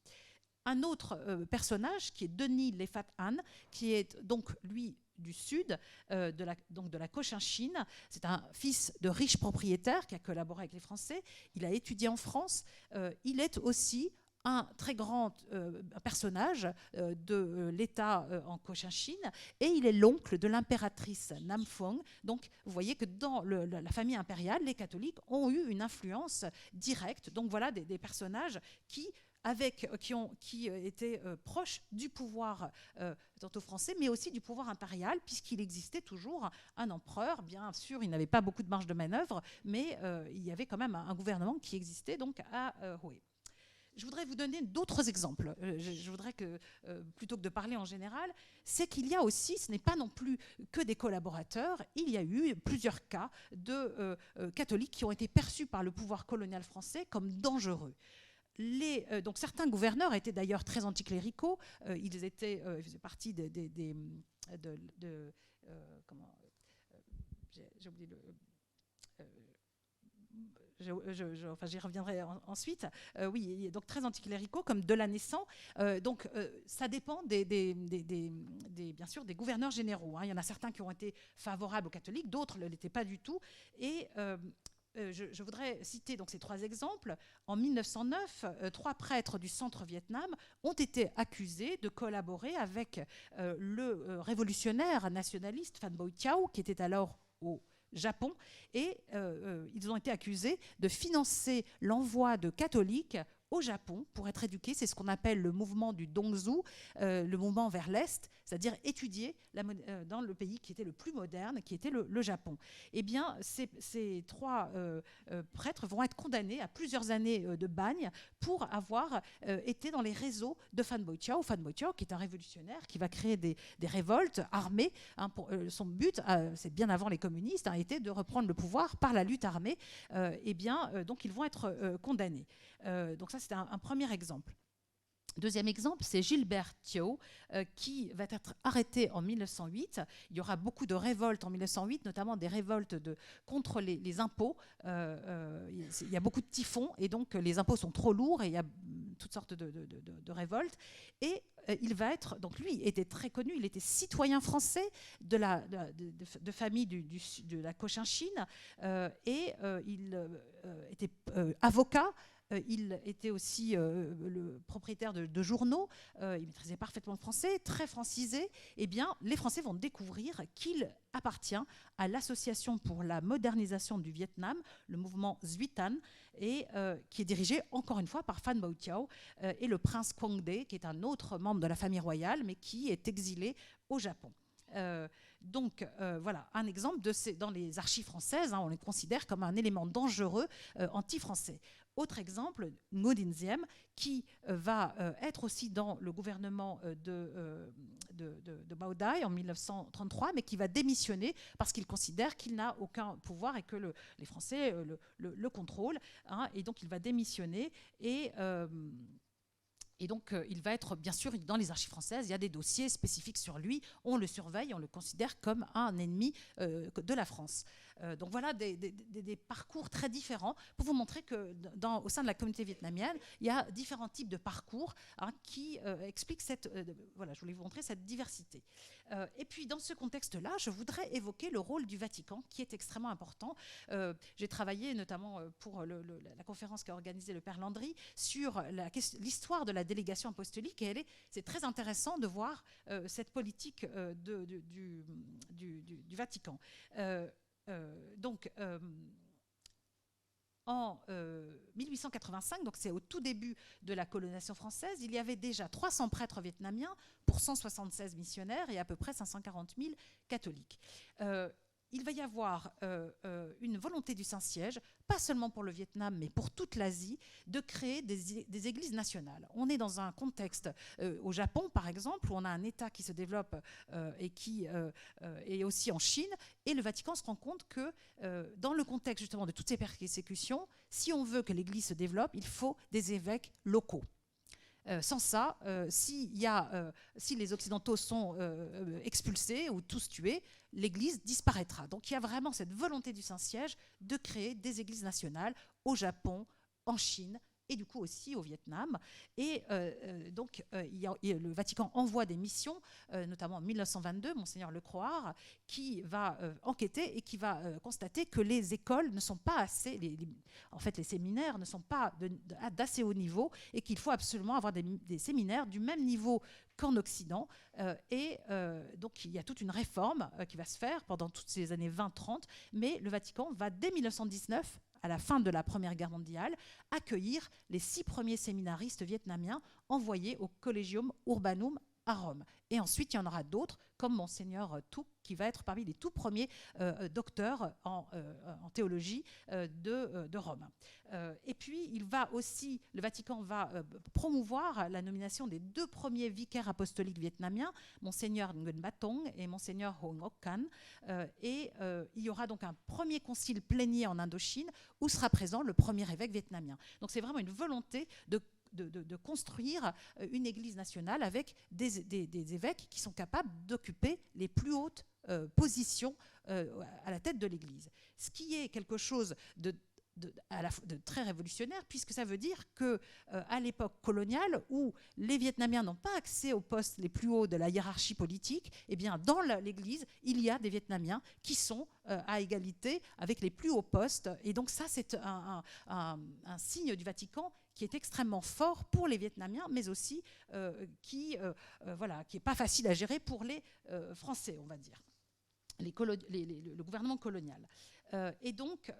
Un autre personnage qui est Denis Le Phat Anh, qui est donc lui du sud de la Cochinchine. C'est un fils de riches propriétaires qui a collaboré avec les Français. Il a étudié en France. Il est aussi un très grand personnage de l'État en Cochinchine, et il est l'oncle de l'impératrice Nam Phuong. Donc vous voyez que dans la famille impériale, les catholiques ont eu une influence directe. Donc voilà des personnages qui étaient proches du pouvoir tantôt français, mais aussi du pouvoir impérial, puisqu'il existait toujours un empereur. Bien sûr, il n'avait pas beaucoup de marge de manœuvre, mais il y avait quand même un gouvernement qui existait donc à Hué. Je voudrais vous donner d'autres exemples. Je voudrais que, plutôt que de parler en général, c'est qu'il y a aussi, ce n'est pas non plus que des collaborateurs, il y a eu plusieurs cas de catholiques qui ont été perçus par le pouvoir colonial français comme dangereux. Donc certains gouverneurs étaient d'ailleurs très anticléricaux. Ils faisaient partie j'ai oublié j'y reviendrai ensuite. Oui, donc très anticléricaux comme de la Naissance. Donc ça dépend bien sûr des gouverneurs généraux. Il y en a certains qui ont été favorables aux catholiques, d'autres ne l'étaient pas du tout. Et je voudrais citer donc ces trois exemples. En 1909, 3 prêtres du centre Vietnam ont été accusés de collaborer avec le révolutionnaire nationaliste Phan Boi Chau, qui était alors au Japon, et ils ont été accusés de financer l'envoi de catholiques au Japon pour être éduqués. C'est ce qu'on appelle le mouvement du Dongzhou, le mouvement vers l'Est, c'est-à-dire étudier dans le pays qui était le plus moderne, qui était le Japon. Eh bien, ces 3 prêtres vont être condamnés à plusieurs années de bagne pour avoir été dans les réseaux de Phan Boi Chau. Phan Boi Chau, qui est un révolutionnaire, qui va créer des révoltes armées. Son but, c'est bien avant les communistes, était de reprendre le pouvoir par la lutte armée. Donc ils vont être condamnés. Donc ça, c'était un premier exemple. Deuxième exemple, c'est Gilbert Thiaw, qui va être arrêté en 1908. Il y aura beaucoup de révoltes en 1908, notamment des révoltes contre les impôts. Il y a beaucoup de typhons, et donc les impôts sont trop lourds, et il y a toutes sortes de révoltes. Et il va être, donc lui était très connu, il était citoyen français de famille de la Cochinchine, et il était avocat il était aussi le propriétaire de journaux, il maîtrisait parfaitement le français, très francisé. Eh bien, les Français vont découvrir qu'il appartient à l'Association pour la modernisation du Vietnam, le mouvement Duy Thanh, et qui est dirigé encore une fois par Phan Bội Châu et le prince Quang Đế, qui est un autre membre de la famille royale, mais qui est exilé au Japon. Donc voilà un exemple dans les archives françaises, on les considère comme un élément dangereux anti-français. Autre exemple, Ngo Dinh Diem, qui va être aussi dans le gouvernement de Mao Dai en 1933, mais qui va démissionner parce qu'il considère qu'il n'a aucun pouvoir et que les Français le contrôlent. Et donc il va démissionner et donc, il va être, bien sûr, dans les archives françaises, il y a des dossiers spécifiques sur lui. On le surveille, on le considère comme un ennemi de la France. Donc voilà des parcours très différents pour vous montrer que au sein de la communauté vietnamienne, il y a différents types de parcours qui expliquent voilà, je voulais vous montrer cette diversité. Et puis dans ce contexte-là, je voudrais évoquer le rôle du Vatican qui est extrêmement important. J'ai travaillé notamment pour la conférence qu'a organisée le Père Landry sur l'histoire de la délégation apostolique et c'est très intéressant de voir cette politique du Vatican. En 1885, donc c'est au tout début de la colonisation française, il y avait déjà 300 prêtres vietnamiens pour 176 missionnaires et à peu près 540 000 catholiques. Il va y avoir une volonté du Saint-Siège, pas seulement pour le Vietnam, mais pour toute l'Asie, de créer des églises nationales. On est dans un contexte, au Japon par exemple, où on a un État qui se développe et aussi en Chine, et le Vatican se rend compte que dans le contexte justement de toutes ces persécutions, si on veut que l'Église se développe, il faut des évêques locaux. Sans ça, si les Occidentaux sont expulsés ou tous tués, l'Église disparaîtra. Donc il y a vraiment cette volonté du Saint-Siège de créer des églises nationales au Japon, en Chine, et du coup aussi au Vietnam. Et donc le Vatican envoie des missions, notamment en 1922, Monseigneur Lecroix, qui va enquêter et qui va constater que les écoles ne sont pas assez, en fait les séminaires ne sont pas d'assez haut niveau et qu'il faut absolument avoir des séminaires du même niveau qu'en Occident. Donc il y a toute une réforme qui va se faire pendant toutes ces années 20-30, mais le Vatican va dès 1919, à la fin de la Première Guerre mondiale, accueillir les 6 premiers séminaristes vietnamiens envoyés au Collegium Urbanum à Rome. Et ensuite, il y en aura d'autres, comme Monseigneur Thuc, qui va être parmi les tout premiers docteurs en théologie de Rome. Et puis, le Vatican va promouvoir la nomination des 2 premiers vicaires apostoliques vietnamiens, Monseigneur Nguyen Ba Tong et Monseigneur Ho Ngoc Can. Il y aura donc un premier concile plénier en Indochine où sera présent le premier évêque vietnamien. Donc, c'est vraiment une volonté de construire une église nationale avec des évêques qui sont capables d'occuper les plus hautes positions à la tête de l'église. Ce qui est quelque chose de très révolutionnaire, puisque ça veut dire qu'à l'époque coloniale, où les Vietnamiens n'ont pas accès aux postes les plus hauts de la hiérarchie politique, eh bien, dans l'Église, il y a des Vietnamiens qui sont à égalité avec les plus hauts postes. Et donc ça, c'est un signe du Vatican qui est extrêmement fort pour les Vietnamiens, mais aussi qui n'est pas facile à gérer pour les Français, on va dire, le gouvernement colonial. Et donc,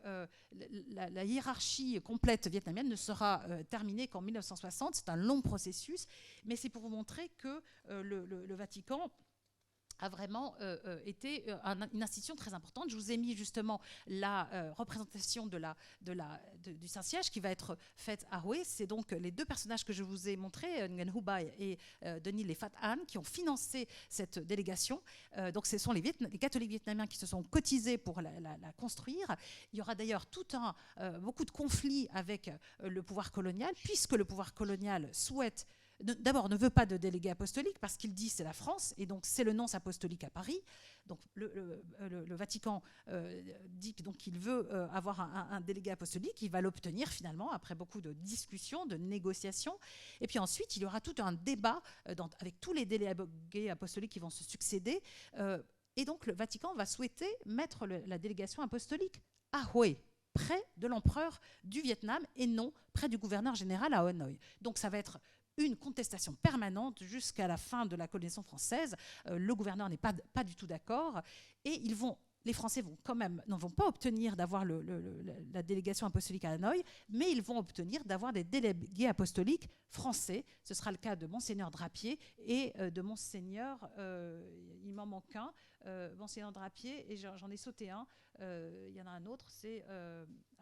la hiérarchie complète vietnamienne ne sera terminée qu'en 1960. C'est un long processus, mais c'est pour vous montrer que le Vatican a vraiment été une institution très importante. Je vous ai mis justement la représentation du Saint-Siège qui va être faite à Hue. C'est donc les 2 personnages que je vous ai montrés, Nguyen Hu Bai et Denis Le Phat Anh, qui ont financé cette délégation. Donc ce sont les catholiques vietnamiens qui se sont cotisés pour la construire. Il y aura d'ailleurs beaucoup de conflits avec le pouvoir colonial, puisque le pouvoir colonial souhaite d'abord ne veut pas de délégué apostolique parce qu'il dit c'est la France et donc c'est le nonce apostolique à Paris. Donc le Vatican dit qu'il veut avoir un délégué apostolique. Il va l'obtenir finalement après beaucoup de discussions, de négociations. Et puis ensuite il y aura tout un débat avec tous les délégués apostoliques qui vont se succéder. Et donc le Vatican va souhaiter mettre la délégation apostolique à Hue près de l'empereur du Vietnam et non près du gouverneur général à Hanoï. Donc ça va être une contestation permanente jusqu'à la fin de la colonisation française. Le gouverneur n'est pas du tout d'accord et les Français ne vont pas obtenir d'avoir la délégation apostolique à Hanoï, mais ils vont obtenir d'avoir des délégués apostoliques français. Ce sera le cas de Monseigneur Drapier et de Monseigneur, il m'en manque un, Monseigneur Drapier, et j'en ai sauté un. Il y en a un autre,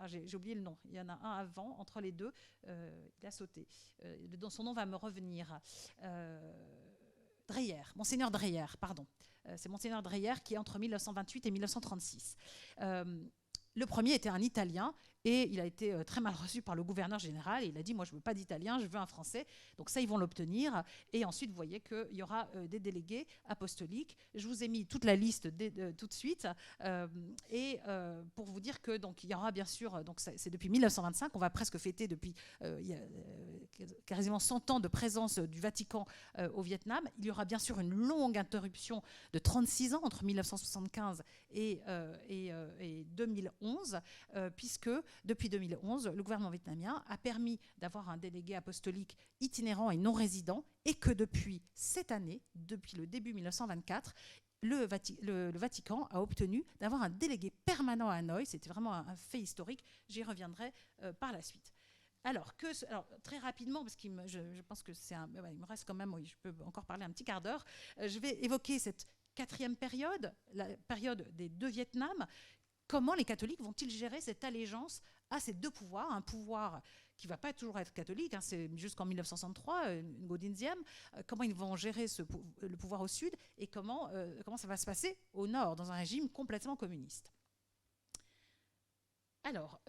j'ai oublié le nom. Il y en a un avant, entre les deux, il a sauté. Dont son nom va me revenir. Dreyer, Monseigneur Dreyer, pardon. C'est Monseigneur Dreyer qui est entre 1928 et 1936. Le premier était un Italien et il a été très mal reçu par le gouverneur général. Et il a dit, moi je ne veux pas d'Italien, je veux un Français. Donc ça, ils vont l'obtenir. Et ensuite, vous voyez qu'il y aura des délégués apostoliques. Je vous ai mis toute la liste tout de suite. Pour vous dire que donc il y aura bien sûr, donc c'est depuis 1925, on va presque fêter depuis il y a, quasiment 100 ans de présence du Vatican au Vietnam. Il y aura bien sûr une longue interruption de 36 ans entre 1975 et 2011, puisque depuis 2011, le gouvernement vietnamien a permis d'avoir un délégué apostolique itinérant et non résident, et que depuis cette année, depuis le début 1924, le Vatican a obtenu d'avoir un délégué permanent à Hanoï. C'était vraiment un fait historique. J'y reviendrai par la suite. Alors, très rapidement, parce que je pense que il me reste quand même, oui, je peux encore parler un petit quart d'heure, je vais évoquer cette quatrième période, la période des deux Vietnams. Comment les catholiques vont-ils gérer cette allégeance à ces deux pouvoirs, un pouvoir qui ne va pas toujours être catholique, c'est jusqu'en 1963, Ngo Dinh Diem, comment ils vont gérer le pouvoir au sud et comment ça va se passer au nord, dans un régime complètement communiste. Alors,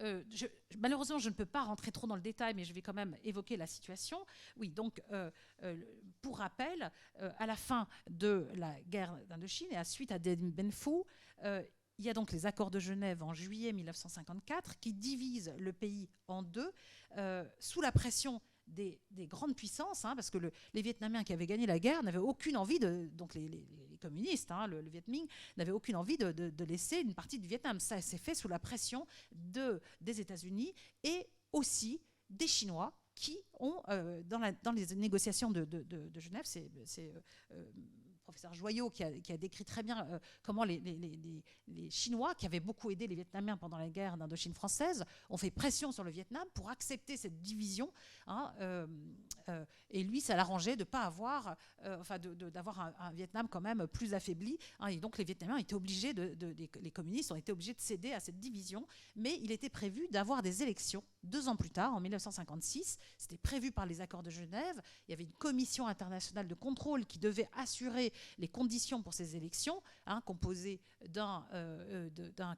malheureusement, je ne peux pas rentrer trop dans le détail, mais je vais quand même évoquer la situation. Oui, donc, pour rappel, à la fin de la guerre d'Indochine et à suite à Dien Bien Phu, il y a donc les accords de Genève en juillet 1954 qui divisent le pays en deux sous la pression des grandes puissances, parce que les Vietnamiens qui avaient gagné la guerre n'avaient aucune envie donc les communistes, le Viet Minh, n'avaient aucune envie de laisser une partie du Vietnam. Ça s'est fait sous la pression des États-Unis et aussi des Chinois qui ont, dans les négociations de Genève, c'est professeur Joyaux qui a décrit très bien comment les Chinois, qui avaient beaucoup aidé les Vietnamiens pendant la guerre d'Indochine française, ont fait pression sur le Vietnam pour accepter cette division. Et lui, ça l'arrangeait de ne pas avoir, d'avoir un Vietnam quand même plus affaibli. Et donc les Vietnamiens étaient obligés, les communistes ont été obligés de céder à cette division. Mais il était prévu d'avoir des élections 2 ans plus tard, en 1956. C'était prévu par les accords de Genève. Il y avait une commission internationale de contrôle qui devait assurer les conditions pour ces élections, composées d'un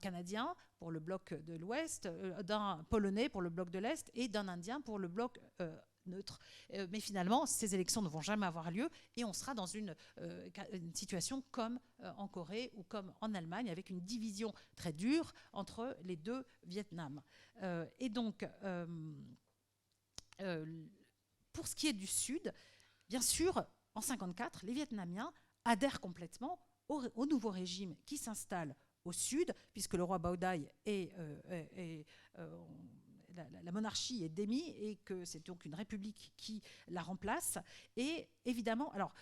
Canadien pour le bloc de l'Ouest, d'un Polonais pour le bloc de l'Est et d'un Indien pour le bloc neutre. Mais finalement, ces élections ne vont jamais avoir lieu et on sera dans une situation comme en Corée ou comme en Allemagne, avec une division très dure entre les deux Vietnams. Et donc, pour ce qui est du Sud, bien sûr, en 1954, les Vietnamiens adhèrent complètement au nouveau régime qui s'installe au Sud, puisque le roi Bao Dai la monarchie est démise et que c'est donc une république qui la remplace. Et évidemment, alors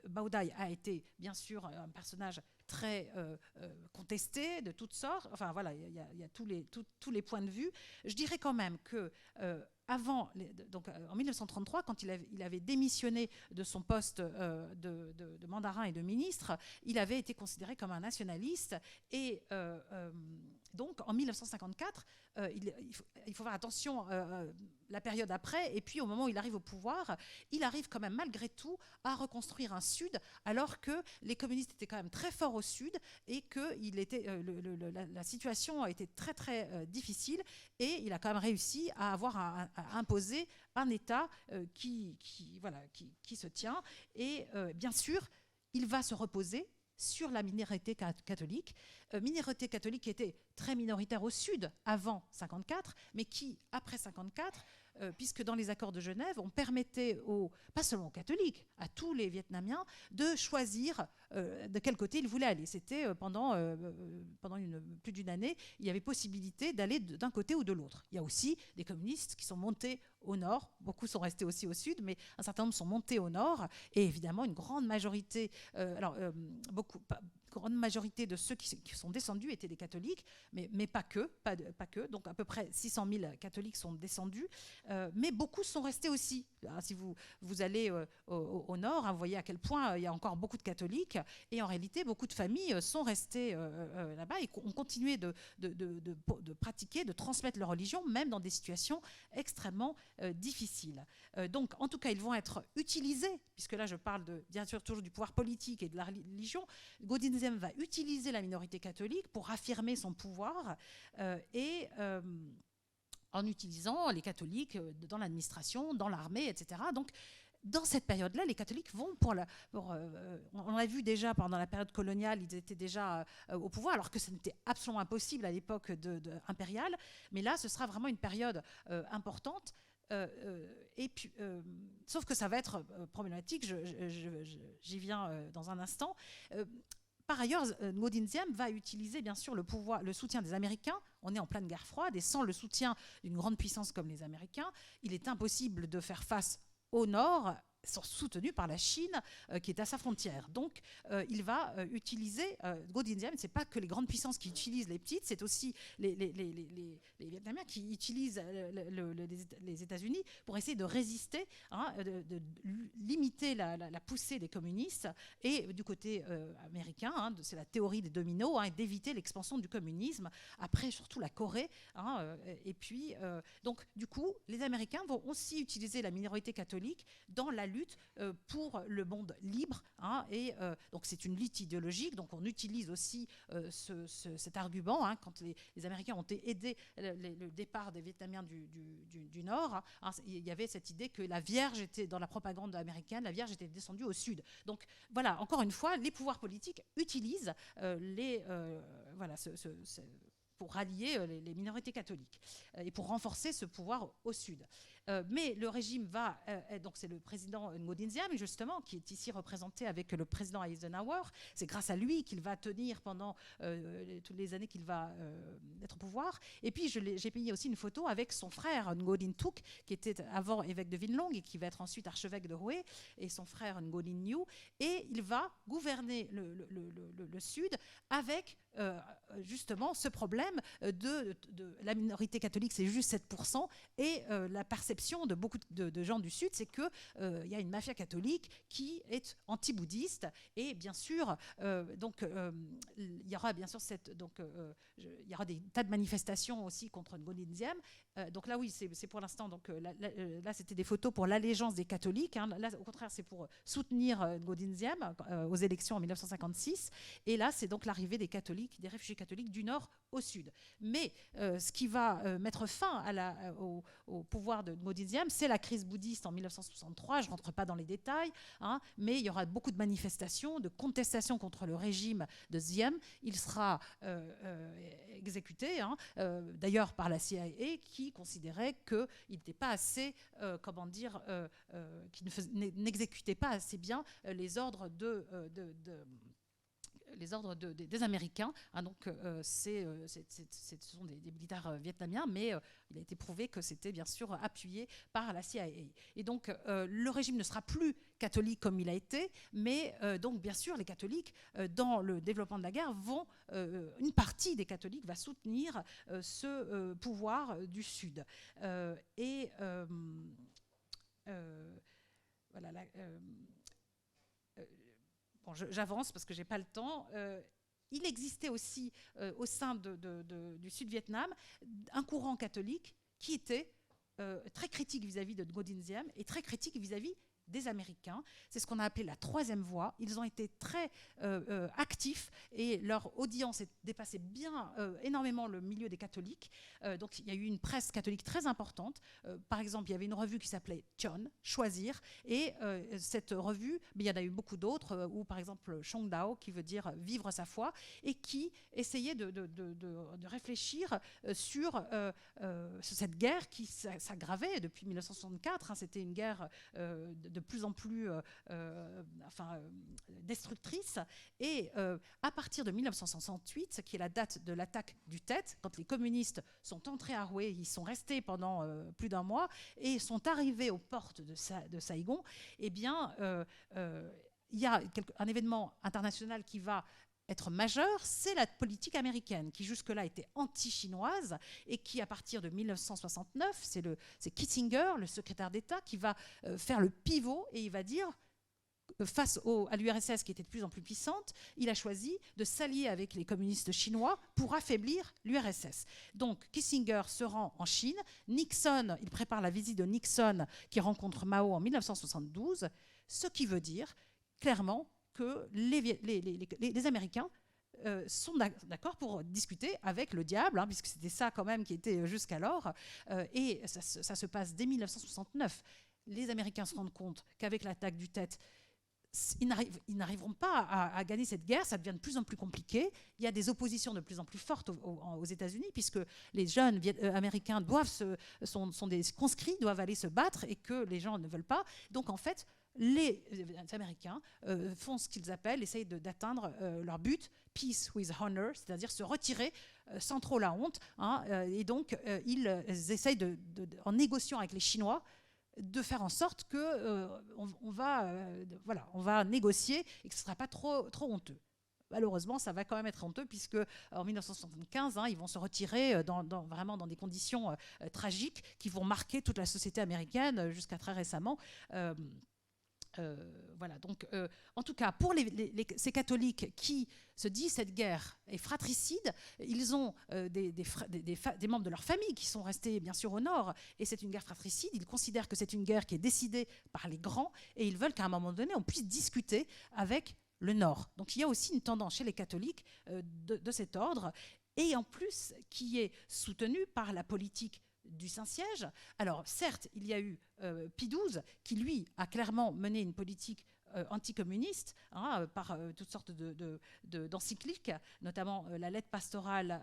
Bao Dai a été bien sûr un personnage très contesté de toutes sortes. Enfin voilà, il y a tous les points de vue. Je dirais quand même que donc en 1933, quand il avait démissionné de son poste de mandarin et de ministre, il avait été considéré comme un nationaliste. Et donc en 1954, il faut faire attention la période après, et puis au moment où il arrive au pouvoir, il arrive quand même malgré tout à reconstruire un Sud, alors que les communistes étaient quand même très forts au Sud et que la situation a été très très difficile, et il a quand même réussi à imposer un État qui se tient. Et bien sûr, il va se reposer sur la minorité catholique, minorité catholique qui était très minoritaire au Sud avant 1954, mais qui, après 1954, puisque dans les accords de Genève, on permettait pas seulement aux catholiques, à tous les Vietnamiens, de choisir de quel côté il voulait aller. C'était pendant plus d'une année, il y avait possibilité d'aller d'un côté ou de l'autre. Il y a aussi des communistes qui sont montés au nord, beaucoup sont restés aussi au sud, mais un certain nombre sont montés au nord, et évidemment une grande majorité, grande majorité de ceux qui sont descendus étaient des catholiques, mais pas que. Donc à peu près 600 000 catholiques sont descendus, mais beaucoup sont restés aussi. Alors, si vous allez au nord, vous voyez à quel point il y a encore beaucoup de catholiques, et en réalité beaucoup de familles sont restées là-bas et ont continué de pratiquer, de transmettre leur religion, même dans des situations extrêmement difficiles. Donc en tout cas, ils vont être utilisés, puisque là je parle bien sûr toujours du pouvoir politique et de la religion. Godin va utiliser la minorité catholique pour affirmer son pouvoir en utilisant les catholiques dans l'administration, dans l'armée, etc. Donc, dans cette période-là, les catholiques vont on l'a vu déjà pendant la période coloniale, ils étaient déjà au pouvoir, alors que ce n'était absolument impossible à l'époque impériale. Mais là, ce sera vraiment une période importante. Sauf que ça va être problématique, j'y viens dans un instant. Par ailleurs, Ngo Dinh Diem va utiliser bien sûr le soutien des Américains. On est en pleine guerre froide, et sans le soutien d'une grande puissance comme les Américains, il est impossible de faire face au nord, sont soutenus par la Chine qui est à sa frontière. Donc il va utiliser, Ngo Dinh Diem, ce n'est pas que les grandes puissances qui utilisent les petites, c'est aussi les Vietnamiens qui utilisent les États-Unis pour essayer de résister, de limiter la poussée des communistes. Et du côté américain, c'est la théorie des dominos, et d'éviter l'expansion du communisme, après surtout la Corée. Et puis, donc du coup, les Américains vont aussi utiliser la minorité catholique dans la lutte pour le monde libre, donc c'est une lutte idéologique, donc on utilise aussi cet argument, quand les Américains ont aidé le départ des Vietnamiens du Nord, il y avait cette idée que la Vierge était, dans la propagande américaine, la Vierge était descendue au Sud. Donc voilà, encore une fois, les pouvoirs politiques utilisent pour rallier les minorités catholiques et pour renforcer ce pouvoir au Sud. Mais le régime donc c'est le président Ngo Dinh Diem, justement, qui est ici représenté avec le président Eisenhower. C'est grâce à lui qu'il va tenir pendant toutes les années qu'il va être au pouvoir. Et puis j'ai payé aussi une photo avec son frère Ngo Dinh Thuc, qui était avant évêque de Vinh Long et qui va être ensuite archevêque de Hue, et son frère Ngo Dinh Nhu. Et il va gouverner le Sud avec justement ce problème de la minorité catholique, c'est juste 7%, et la perception de beaucoup de gens du Sud, c'est qu'il y a une mafia catholique qui est anti-bouddhiste, et bien sûr, il y aura bien sûr il y aura des tas de manifestations aussi contre Ngo Dinh Diem. Donc là, oui, c'est pour l'instant. Donc là, c'était des photos pour l'allégeance des catholiques. Là, au contraire, c'est pour soutenir Ngo Dinh Diem aux élections en 1956. Et là, c'est donc l'arrivée des réfugiés catholiques du Nord au Sud. Mais ce qui va mettre fin au pouvoir de Ngo Dinh Diem, c'est la crise bouddhiste en 1963. Je ne rentre pas dans les détails, mais il y aura beaucoup de manifestations, de contestations contre le régime de Diem. Il sera exécuté, d'ailleurs par la CIA, qui considérait qu'il n'était pas assez, qui n'exécutait pas assez bien les ordres des Américains. Donc, ce sont des militaires vietnamiens, mais il a été prouvé que c'était bien sûr appuyé par la CIA. Et donc, le régime ne sera plus catholique comme il a été, mais donc, bien sûr, les catholiques, dans le développement de la guerre, une partie des catholiques va soutenir ce pouvoir du Sud. Voilà. Bon, j'avance parce que je n'ai pas le temps. Il existait aussi au sein du Sud-Vietnam un courant catholique qui était très critique vis-à-vis de Ngo Dinh Diem et très critique vis-à-vis des Américains. C'est ce qu'on a appelé la troisième voie. Ils ont été très actifs et leur audience dépassait énormément le milieu des catholiques. Donc il y a eu une presse catholique très importante. Par exemple, il y avait une revue qui s'appelait Chon, Choisir, et cette revue, mais il y en a eu beaucoup d'autres, ou par exemple Chong Dao, qui veut dire vivre sa foi, et qui essayait de réfléchir sur cette guerre qui s'aggravait depuis 1964. C'était une guerre de plus en plus destructrices. Et à partir de 1968, qui est la date de l'attaque du Tet, quand les communistes sont entrés à Hue, ils sont restés pendant plus d'un mois et sont arrivés aux portes de Saïgon, eh bien, il y a un événement international qui va être majeur, c'est la politique américaine, qui jusque-là était anti-chinoise et qui, à partir de 1969, c'est Kissinger, le secrétaire d'État, qui va faire le pivot et il va dire, face à l'URSS qui était de plus en plus puissante, il a choisi de s'allier avec les communistes chinois pour affaiblir l'URSS. Donc Kissinger se rend en Chine, Nixon, il prépare la visite de Nixon qui rencontre Mao en 1972, ce qui veut dire clairement que les Américains sont d'accord pour discuter avec le diable, hein, puisque c'était ça quand même qui était jusqu'alors, et ça se passe dès 1969. Les Américains se rendent compte qu'avec l'attaque du Tet, ils n'arriveront pas à gagner cette guerre, ça devient de plus en plus compliqué. Il y a des oppositions de plus en plus fortes aux États-Unis, puisque les jeunes américains sont des conscrits, doivent aller se battre, et que les gens ne veulent pas. Donc en fait, les Américains font ce qu'ils appellent, essayent d'atteindre leur but, peace with honor, c'est-à-dire se retirer sans trop la honte, hein, et donc ils essayent en négociant avec les Chinois, de faire en sorte que on va négocier et que ce ne sera pas trop honteux. Malheureusement, ça va quand même être honteux, puisque en 1975, ils vont se retirer vraiment dans des conditions tragiques qui vont marquer toute la société américaine jusqu'à très récemment. Voilà, donc en tout cas pour ces catholiques qui se disent cette guerre est fratricide, ils ont des membres de leur famille qui sont restés bien sûr au nord, et c'est une guerre fratricide. Ils considèrent que c'est une guerre qui est décidée par les grands, et ils veulent qu'à un moment donné on puisse discuter avec le nord. Donc il y a aussi une tendance chez les catholiques de cet ordre, et en plus qui est soutenue par la politique du Saint-Siège. Alors certes, il y a eu Pie XII qui, lui, a clairement mené une politique anticommuniste, par toutes sortes d'encycliques, notamment la lettre pastorale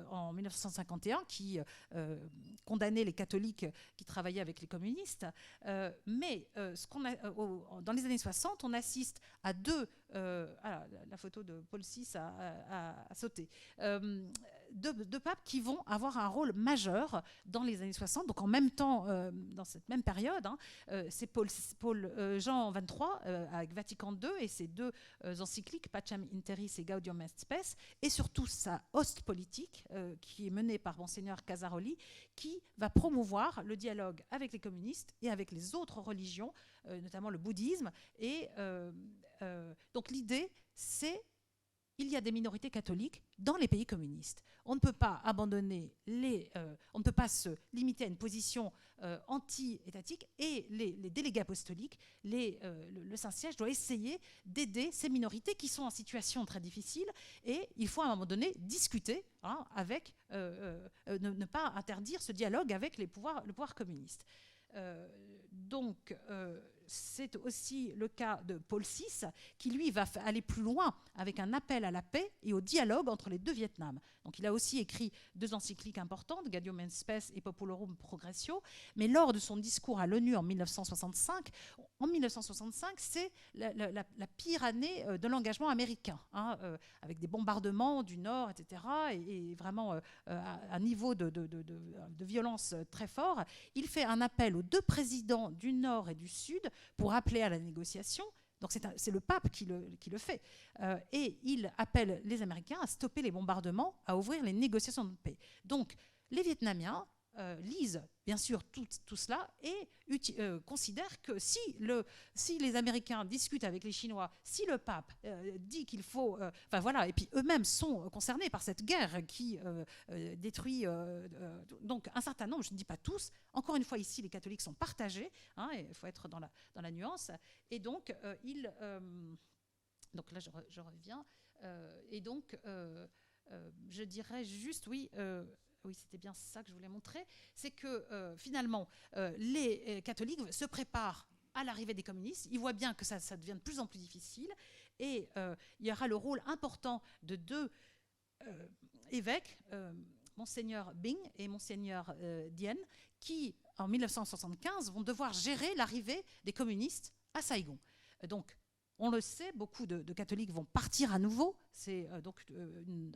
en 1951 qui condamnait les catholiques qui travaillaient avec les communistes. Mais dans les années 60, on assiste à la photo de Paul VI a sauté. Deux papes qui vont avoir un rôle majeur dans les années 60, donc en même temps, dans cette même période, c'est Jean XXIII avec Vatican II et ses deux encycliques, Pacem in Terris et Gaudium et Spes, et surtout sa hoste politique qui est menée par Monseigneur Casaroli, qui va promouvoir le dialogue avec les communistes et avec les autres religions, notamment le bouddhisme. Et donc l'idée, c'est il y a des minorités catholiques dans les pays communistes. On ne peut pas abandonner on ne peut pas se limiter à une position anti-étatique, et les délégués apostoliques, le Saint-Siège doit essayer d'aider ces minorités qui sont en situation très difficile, et il faut à un moment donné discuter avec, ne pas interdire ce dialogue avec le pouvoir communiste. Donc, c'est aussi le cas de Paul VI, qui lui va aller plus loin avec un appel à la paix et au dialogue entre les deux Vietnams. Donc il a aussi écrit deux encycliques importantes, Gaudium et Spes et Populorum Progressio, mais lors de son discours à l'ONU en 1965, c'est la pire année de l'engagement américain, avec des bombardements du Nord, etc., et vraiment un niveau de violence très fort. Il fait un appel aux deux présidents du Nord et du Sud pour appeler à la négociation. Donc c'est le pape qui le fait. Et il appelle les Américains à stopper les bombardements, à ouvrir les négociations de paix. Donc les Vietnamiens lisent bien sûr tout cela et considèrent que si les Américains discutent avec les Chinois, si le pape dit qu'il faut... et puis eux-mêmes sont concernés par cette guerre qui détruit donc un certain nombre, je ne dis pas tous, encore une fois ici les catholiques sont partagés, il faut être dans la nuance, et donc donc là je reviens, et donc je dirais juste oui, c'était bien ça que je voulais montrer, c'est que finalement, les catholiques se préparent à l'arrivée des communistes. Ils voient bien que ça devient de plus en plus difficile, et il y aura le rôle important de deux évêques, Monseigneur Bing et Monseigneur Dien, qui, en 1975, vont devoir gérer l'arrivée des communistes à Saïgon. Donc, on le sait, beaucoup de catholiques vont partir à nouveau. C'est donc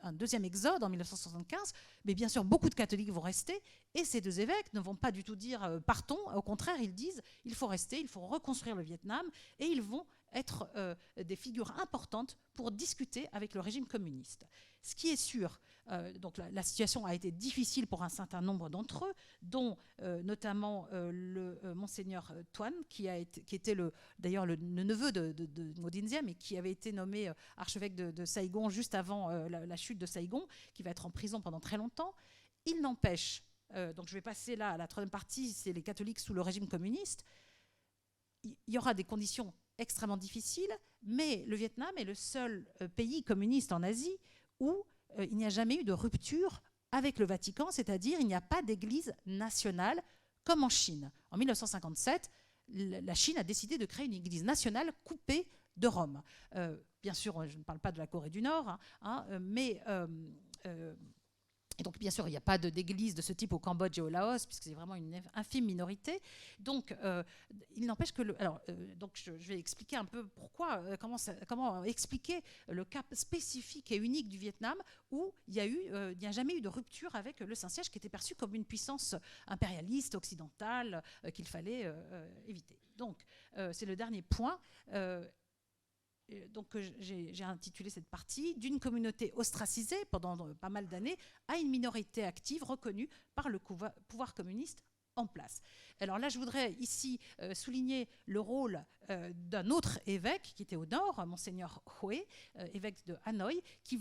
un deuxième exode en 1975. Mais bien sûr, beaucoup de catholiques vont rester. Et ces deux évêques ne vont pas du tout dire partons. Au contraire, ils disent il faut rester, il faut reconstruire le Vietnam. Et ils vont être des figures importantes pour discuter avec le régime communiste. Ce qui est sûr, donc la situation a été difficile pour un certain nombre d'entre eux, dont notamment le monseigneur Tuan, qui était d'ailleurs le neveu de Ngo Dinh Diem et qui avait été nommé archevêque de Saïgon juste avant la chute de Saïgon, qui va être en prison pendant très longtemps. Il n'empêche, donc je vais passer là à la troisième partie, c'est les catholiques sous le régime communiste. Il y aura des conditions extrêmement difficiles, mais le Vietnam est le seul pays communiste en Asie où il n'y a jamais eu de rupture avec le Vatican, c'est-à-dire il n'y a pas d'église nationale comme en Chine. En 1957, la Chine a décidé de créer une église nationale coupée de Rome. Bien sûr, je ne parle pas de la Corée du Nord, mais... et donc, bien sûr, il n'y a pas d'église de ce type au Cambodge et au Laos, puisque c'est vraiment une infime minorité. Donc, il n'empêche que... donc je vais expliquer un peu pourquoi, comment expliquer le cas spécifique et unique du Vietnam, où il n'y a jamais eu de rupture avec le Saint-Siège, qui était perçu comme une puissance impérialiste, occidentale, qu'il fallait éviter. Donc, c'est le dernier point. Donc j'ai intitulé cette partie « D'une communauté ostracisée pendant pas mal d'années à une minorité active reconnue par le pouvoir communiste en place ». Alors là, je voudrais ici souligner le rôle d'un autre évêque qui était au nord, monseigneur Hue, évêque de Hanoï, qui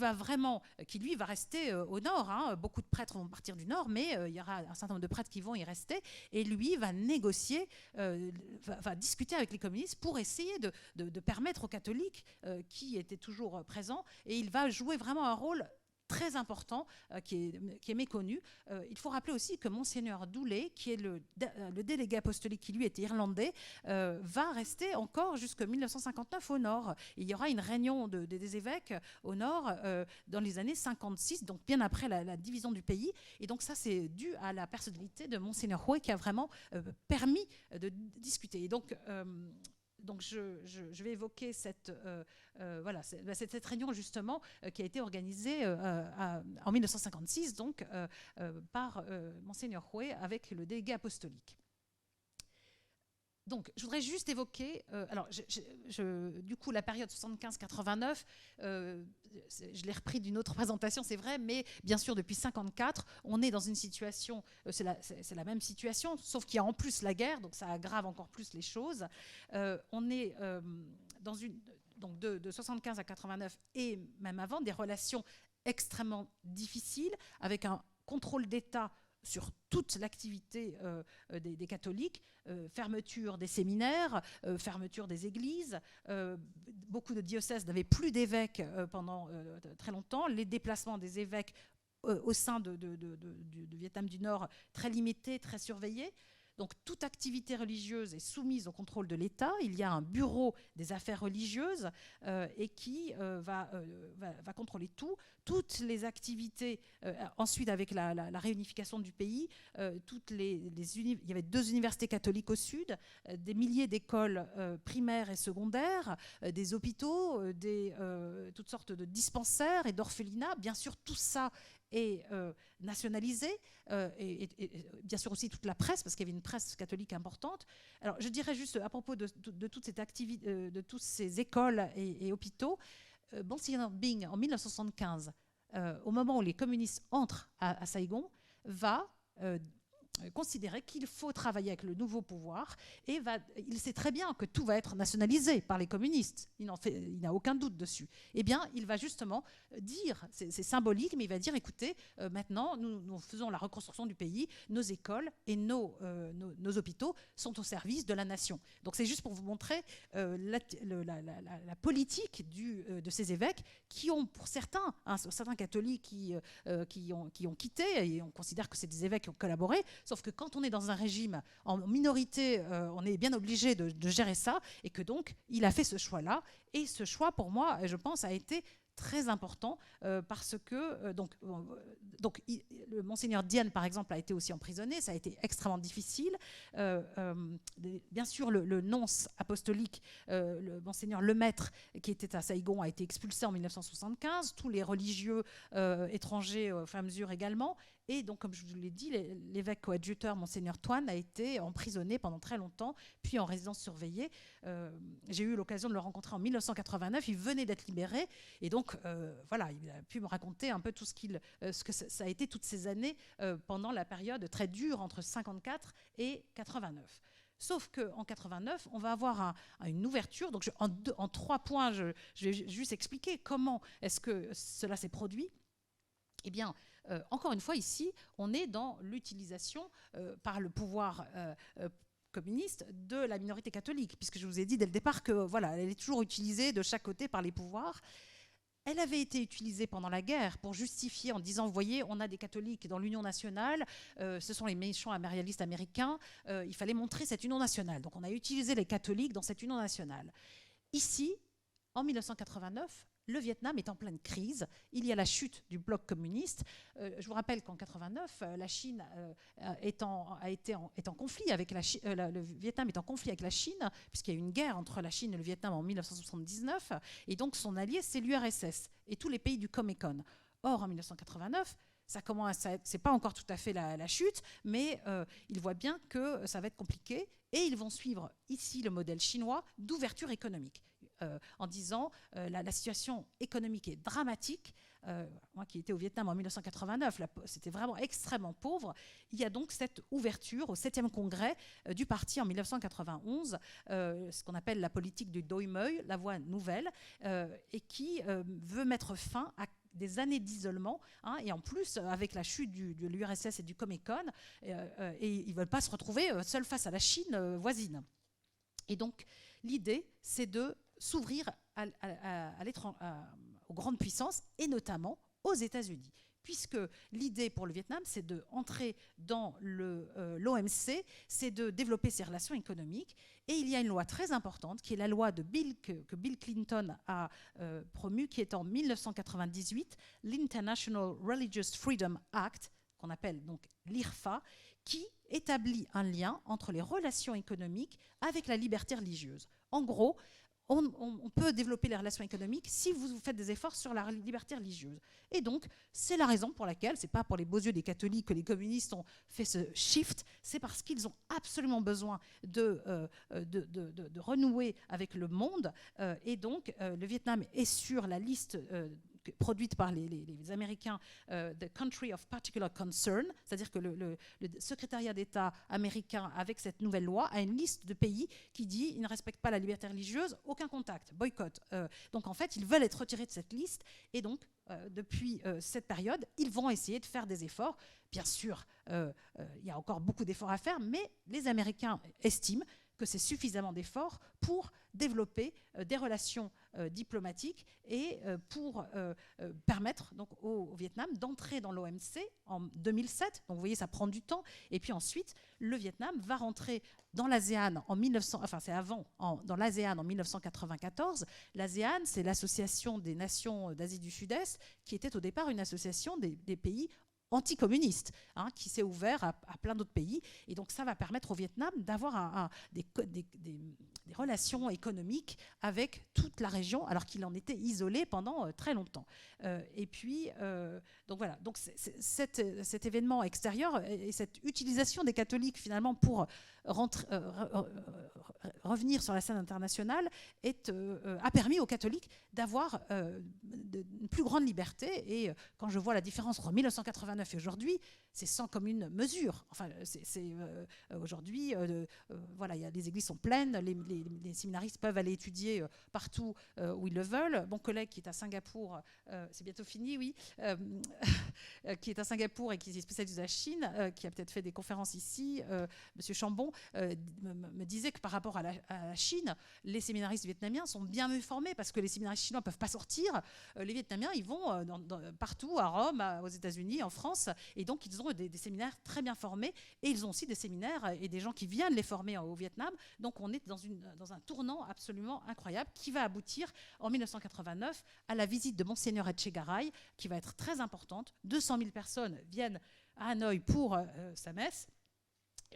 lui va rester au nord. Beaucoup de prêtres vont partir du nord, mais il y aura un certain nombre de prêtres qui vont y rester, et lui va négocier, va discuter avec les communistes pour essayer de permettre aux catholiques qui étaient toujours présents, et il va jouer vraiment un rôle très important, qui est méconnu. Il faut rappeler aussi que Monseigneur Dooley, qui est le délégué apostolique qui lui était irlandais, va rester encore jusqu'en 1959 au nord. Il y aura une réunion des évêques au nord dans les années 56, donc bien après la division du pays. Et donc ça, c'est dû à la personnalité de Monseigneur Hue qui a vraiment permis de discuter. Et donc je vais évoquer cette réunion justement qui a été organisée en 1956 donc, par Monseigneur Hue avec le délégué apostolique. Donc, je voudrais juste évoquer, du coup, la période 75-89, je l'ai repris d'une autre présentation, c'est vrai, mais bien sûr, depuis 54, on est dans une situation, c'est la même situation, sauf qu'il y a en plus la guerre, donc ça aggrave encore plus les choses. On est dans donc de 75 à 89 et même avant, des relations extrêmement difficiles, avec un contrôle d'État sur toute l'activité des catholiques, fermeture des séminaires, fermeture des églises. Beaucoup de diocèses n'avaient plus d'évêques pendant très longtemps. Les déplacements des évêques au sein du Vietnam du Nord, très limités, très surveillés. Donc toute activité religieuse est soumise au contrôle de l'État. Il y a un bureau des affaires religieuses et qui va contrôler tout. Toutes les activités, ensuite avec la réunification du pays, il y avait 2 universités catholiques au sud, des milliers d'écoles primaires et secondaires, des hôpitaux, toutes sortes de dispensaires et d'orphelinats. Bien sûr, tout ça est nationalisé, et bien sûr aussi toute la presse, parce qu'il y avait une presse catholique importante. Alors je dirais juste à propos de toute cette activité, de toutes ces écoles et hôpitaux, Monseigneur Binh, en 1975, au moment où les communistes entrent à Saïgon, va considérer qu'il faut travailler avec le nouveau pouvoir et il sait très bien que tout va être nationalisé par les communistes. Il n'a aucun doute dessus. Eh bien, il va justement dire, c'est symbolique, mais il va dire, écoutez, maintenant, nous faisons la reconstruction du pays, nos écoles et nos hôpitaux sont au service de la nation. Donc c'est juste pour vous montrer la politique de ces évêques qui ont, pour certains catholiques qui ont quitté, et on considère que c'est des évêques qui ont collaboré. Sauf que quand on est dans un régime en minorité, on est bien obligé de gérer ça, et que donc il a fait ce choix-là, Et ce choix, pour moi, je pense, a été très important parce que le monseigneur Diane, par exemple, a été aussi emprisonné. Ça a été extrêmement difficile. Bien sûr, le nonce apostolique, le monseigneur Lemaître, qui était à Saïgon, a été expulsé en 1975. Tous les religieux étrangers, au fur et à mesure également. Et donc, comme je vous l'ai dit, l'évêque coadjuteur, monseigneur Toine, a été emprisonné pendant très longtemps, puis en résidence surveillée. J'ai eu l'occasion de le rencontrer en 1989. Il venait d'être libéré. Et donc, voilà, il a pu me raconter un peu tout ce que ça a été toutes ces années pendant la période très dure entre 54 et 89. Sauf qu'en 89, on va avoir une ouverture. Donc, en 3 points, je vais juste expliquer comment est-ce que cela s'est produit. Eh bien, encore une fois, ici, on est dans l'utilisation par le pouvoir communiste de la minorité catholique, puisque je vous ai dit dès le départ que voilà, elle est toujours utilisée de chaque côté par les pouvoirs. Elle avait été utilisée pendant la guerre pour justifier en disant, vous voyez, on a des catholiques dans l'Union nationale, ce sont les méchants impérialistes américains, il fallait montrer cette Union nationale. Donc on a utilisé les catholiques dans cette Union nationale. Ici, en 1989, le Vietnam est en pleine crise. Il y a la chute du bloc communiste. Je vous rappelle qu'en 89, la Chine est en conflit avec le Vietnam est en conflit avec la Chine, puisqu'il y a eu une guerre entre la Chine et le Vietnam en 1979. Et donc son allié, c'est l'URSS et tous les pays du Comecon. Or, en 1989, c'est pas encore tout à fait la chute, mais ils voient bien que ça va être compliqué. Et ils vont suivre ici le modèle chinois d'ouverture économique. En disant la situation économique est dramatique. Moi qui étais au Vietnam en 1989, c'était vraiment extrêmement pauvre. Il y a donc cette ouverture au 7e congrès du parti en 1991, ce qu'on appelle la politique du Doi Moi, la voie nouvelle, et qui veut mettre fin à des années d'isolement, hein, et en plus avec la chute de l'URSS et du Comecon, et ils ne veulent pas se retrouver seuls face à la Chine voisine. Et donc l'idée, c'est de s'ouvrir aux grandes puissances et notamment aux États-Unis. Puisque l'idée pour le Vietnam, c'est d'entrer dans l'OMC, c'est de développer ses relations économiques. Et il y a une loi très importante, qui est la loi que Bill Clinton a promue, qui est en 1998, l'International Religious Freedom Act, qu'on appelle donc l'IRFA, qui établit un lien entre les relations économiques avec la liberté religieuse. En gros, on peut développer les relations économiques si vous faites des efforts sur la liberté religieuse. Et donc, c'est la raison pour laquelle, c'est pas pour les beaux yeux des catholiques que les communistes ont fait ce shift, c'est parce qu'ils ont absolument besoin de renouer avec le monde. Et donc, le Vietnam est sur la liste produite par les Américains, The Country of Particular Concern, c'est-à-dire que le secrétariat d'État américain, avec cette nouvelle loi, a une liste de pays qui dit ils ne respectent pas la liberté religieuse, aucun contact, boycott. Donc en fait, ils veulent être retirés de cette liste, et donc depuis cette période, ils vont essayer de faire des efforts. Bien sûr, il y a encore beaucoup d'efforts à faire, mais les Américains estiment que c'est suffisamment d'efforts pour développer des relations diplomatiques et pour permettre donc, au Vietnam d'entrer dans l'OMC en 2007. Donc vous voyez, ça prend du temps. Et puis ensuite, le Vietnam va rentrer dans l'ASEAN dans l'ASEAN en 1994. L'ASEAN, c'est l'association des nations d'Asie du Sud-Est, qui était au départ une association des pays anticommuniste, hein, qui s'est ouvert à plein d'autres pays. Et donc ça va permettre au Vietnam d'avoir des relations économiques avec toute la région, alors qu'il en était isolé pendant très longtemps. Et puis, donc voilà, donc cet événement extérieur et cette utilisation des catholiques finalement pour revenir sur la scène internationale a permis aux catholiques d'avoir une plus grande liberté. Et quand je vois la différence entre 1989 et aujourd'hui, c'est sans commune mesure. Enfin, aujourd'hui, voilà, les églises sont pleines, les séminaristes peuvent aller étudier partout où ils le veulent. Mon collègue qui est à Singapour, c'est bientôt fini, oui, qui est à Singapour et qui est spécialiste de la Chine, qui a peut-être fait des conférences ici, Monsieur Chambon, me disait que par rapport à la Chine, les séminaristes vietnamiens sont bien mieux formés parce que les séminaristes chinois ne peuvent pas sortir. Les Vietnamiens, ils vont partout, à Rome, aux États-Unis, en France, et donc ils ont des séminaires très bien formés, et ils ont aussi des séminaires et des gens qui viennent les former au Vietnam. Donc on est dans une dans un tournant absolument incroyable qui va aboutir en 1989 à la visite de Monseigneur Etchegaray, qui va être très importante. 200 000 personnes viennent à Hanoï pour sa messe.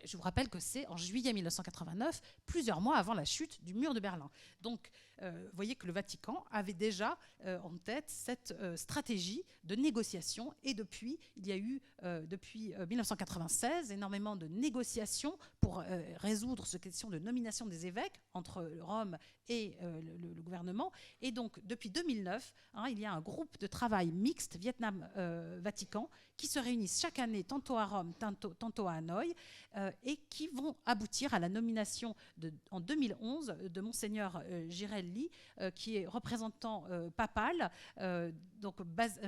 Je vous rappelle que c'est en juillet 1989, plusieurs mois avant la chute du mur de Berlin. Donc, vous voyez que le Vatican avait déjà en tête cette stratégie de négociation. Et depuis, il y a eu, depuis 1996, énormément de négociations pour résoudre cette question de nomination des évêques entre Rome et le gouvernement. Et donc, depuis 2009, il y a un groupe de travail mixte Vietnam-Vatican qui se réunissent chaque année, tantôt à Rome, tantôt à Hanoï, et qui vont aboutir à la nomination en 2011 de Monseigneur Girelli, qui est représentant papal, donc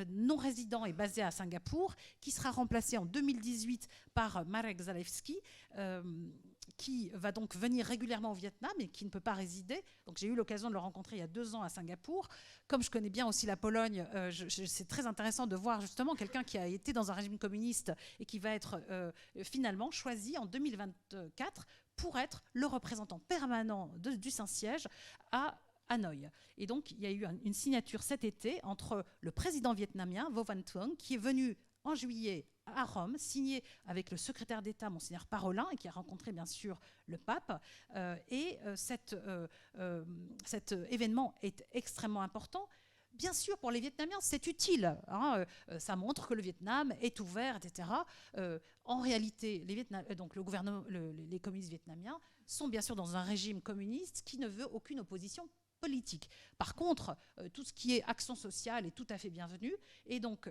non résident et basé à Singapour, qui sera remplacé en 2018 par Marek Zalewski, qui va donc venir régulièrement au Vietnam et qui ne peut pas résider. Donc j'ai eu l'occasion de le rencontrer il y a 2 ans à Singapour. Comme je connais bien aussi la Pologne, c'est très intéressant de voir justement quelqu'un qui a été dans un régime communiste et qui va être finalement choisi en 2024 pour être le représentant permanent du Saint-Siège à Hanoï. Et donc il y a eu une signature cet été entre le président vietnamien Vo Van Thuong, qui est venu en juillet à Rome, signé avec le secrétaire d'État, Monseigneur Parolin, et qui a rencontré bien sûr le pape. Cet événement est extrêmement important. Bien sûr, pour les Vietnamiens, c'est utile. Ça montre que le Vietnam est ouvert, etc. En réalité, donc le gouvernement, les communistes vietnamiens sont bien sûr dans un régime communiste qui ne veut aucune opposition politique. Par contre, tout ce qui est action sociale est tout à fait bienvenu. Et donc,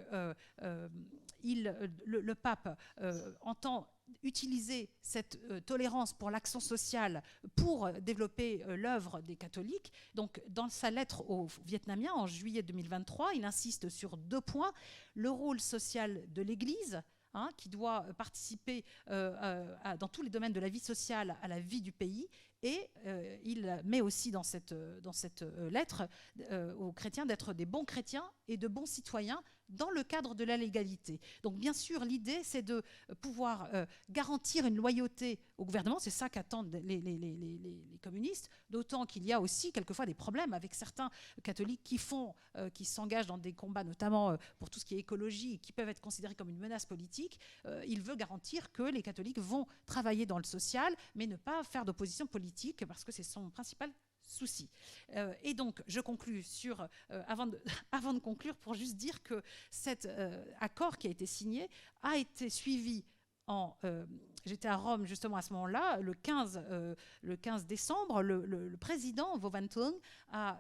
le pape entend utiliser cette tolérance pour l'action sociale pour développer l'œuvre des catholiques. Donc, dans sa lettre aux Vietnamiens, en juillet 2023, il insiste sur 2 points. Le rôle social de l'Église, qui doit participer dans tous les domaines de la vie sociale à la vie du pays. Et il met aussi dans cette lettre aux chrétiens d'être des bons chrétiens et de bons citoyens dans le cadre de la légalité. Donc bien sûr, l'idée, c'est de pouvoir garantir une loyauté au gouvernement. C'est ça qu'attendent les communistes, d'autant qu'il y a aussi quelquefois des problèmes avec certains catholiques qui s'engagent dans des combats, notamment pour tout ce qui est écologie, et qui peuvent être considérés comme une menace politique. Il veut garantir que les catholiques vont travailler dans le social, mais ne pas faire d'opposition politique, parce que c'est son principal souci. Et donc, je conclus avant de conclure, pour juste dire que cet accord qui a été signé a été suivi j'étais à Rome justement à ce moment-là, le 15 décembre, le président Vo Van Thuong a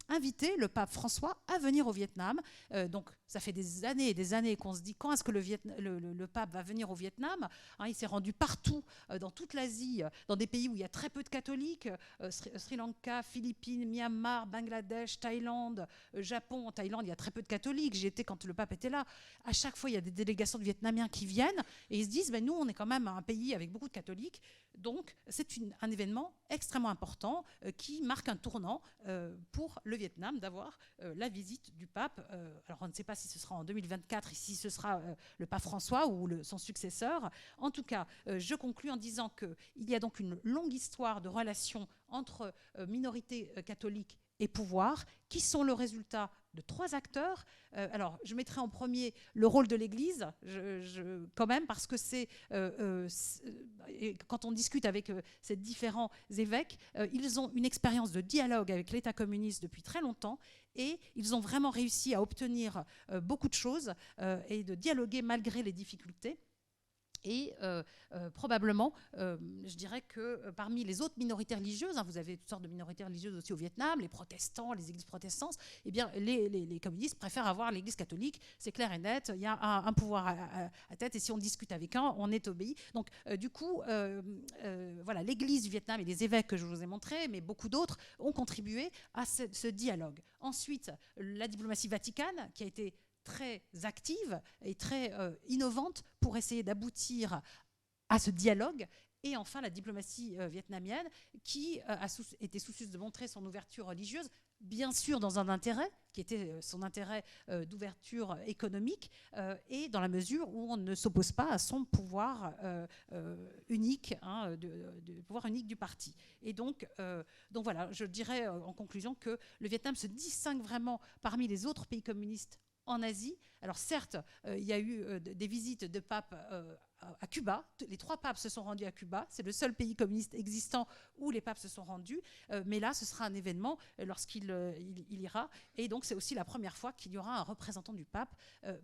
invité le pape François à venir au Vietnam. Donc ça fait des années et des années qu'on se dit quand est-ce que le pape va venir au Vietnam. Il s'est rendu partout, dans toute l'Asie, dans des pays où il y a très peu de catholiques, Sri Lanka, Philippines, Myanmar, Bangladesh, Thaïlande, Japon. En Thaïlande, il y a très peu de catholiques. J'y étais quand le pape était là. À chaque fois, il y a des délégations de Vietnamiens qui viennent et ils se disent nous, on est quand même un pays avec beaucoup de catholiques. Donc c'est un événement extrêmement important qui marque un tournant pour le Vietnam, d'avoir la visite du pape. Alors on ne sait pas si ce sera en 2024, si ce sera le pape François ou son successeur. En tout cas, je conclus en disant qu'il y a donc une longue histoire de relations entre minorités catholiques et pouvoir, qui sont le résultat de 3 acteurs. Alors, je mettrai en premier le rôle de l'Église, quand même, parce que quand on discute avec ces différents évêques, ils ont une expérience de dialogue avec l'État communiste depuis très longtemps, et ils ont vraiment réussi à obtenir beaucoup de choses et de dialoguer malgré les difficultés. Et probablement, je dirais que parmi les autres minorités religieuses, vous avez toutes sortes de minorités religieuses aussi au Vietnam, les protestants, les églises protestantes, eh bien, les communistes préfèrent avoir l'église catholique, c'est clair et net, il y a un pouvoir à tête, et si on discute avec un, on est obéi. Donc, du coup, voilà, l'église du Vietnam et les évêques que je vous ai montrés, mais beaucoup d'autres, ont contribué à ce dialogue. Ensuite, la diplomatie vaticane, qui a été très active et très innovante pour essayer d'aboutir à ce dialogue. Et enfin, la diplomatie vietnamienne, qui était soucieuse de montrer son ouverture religieuse bien sûr dans un intérêt, qui était son intérêt d'ouverture économique, et dans la mesure où on ne s'oppose pas à son pouvoir unique, du pouvoir unique du parti. Et donc voilà, je dirais en conclusion que le Vietnam se distingue vraiment parmi les autres pays communistes en Asie. Alors certes, il y a eu des visites de papes à Cuba. Les 3 papes se sont rendus à Cuba. C'est le seul pays communiste existant où les papes se sont rendus. Mais là, ce sera un événement lorsqu'il il ira. Et donc, c'est aussi la première fois qu'il y aura un représentant du pape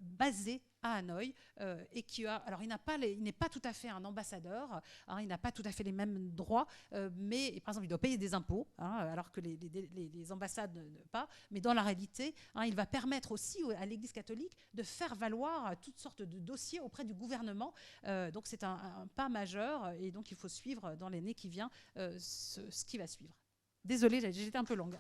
basé à Hanoï et qui a. Alors, il n'est pas tout à fait un ambassadeur. Il n'a pas tout à fait les mêmes droits. Mais par exemple, il doit payer des impôts, alors que les ambassades ne pas. Mais dans la réalité, il va permettre aussi à l'Église catholique de faire valoir toutes sortes de dossiers auprès du gouvernement. Donc c'est un pas majeur et donc il faut suivre dans l'année qui vient ce qui va suivre. Désolée, j'étais un peu longue.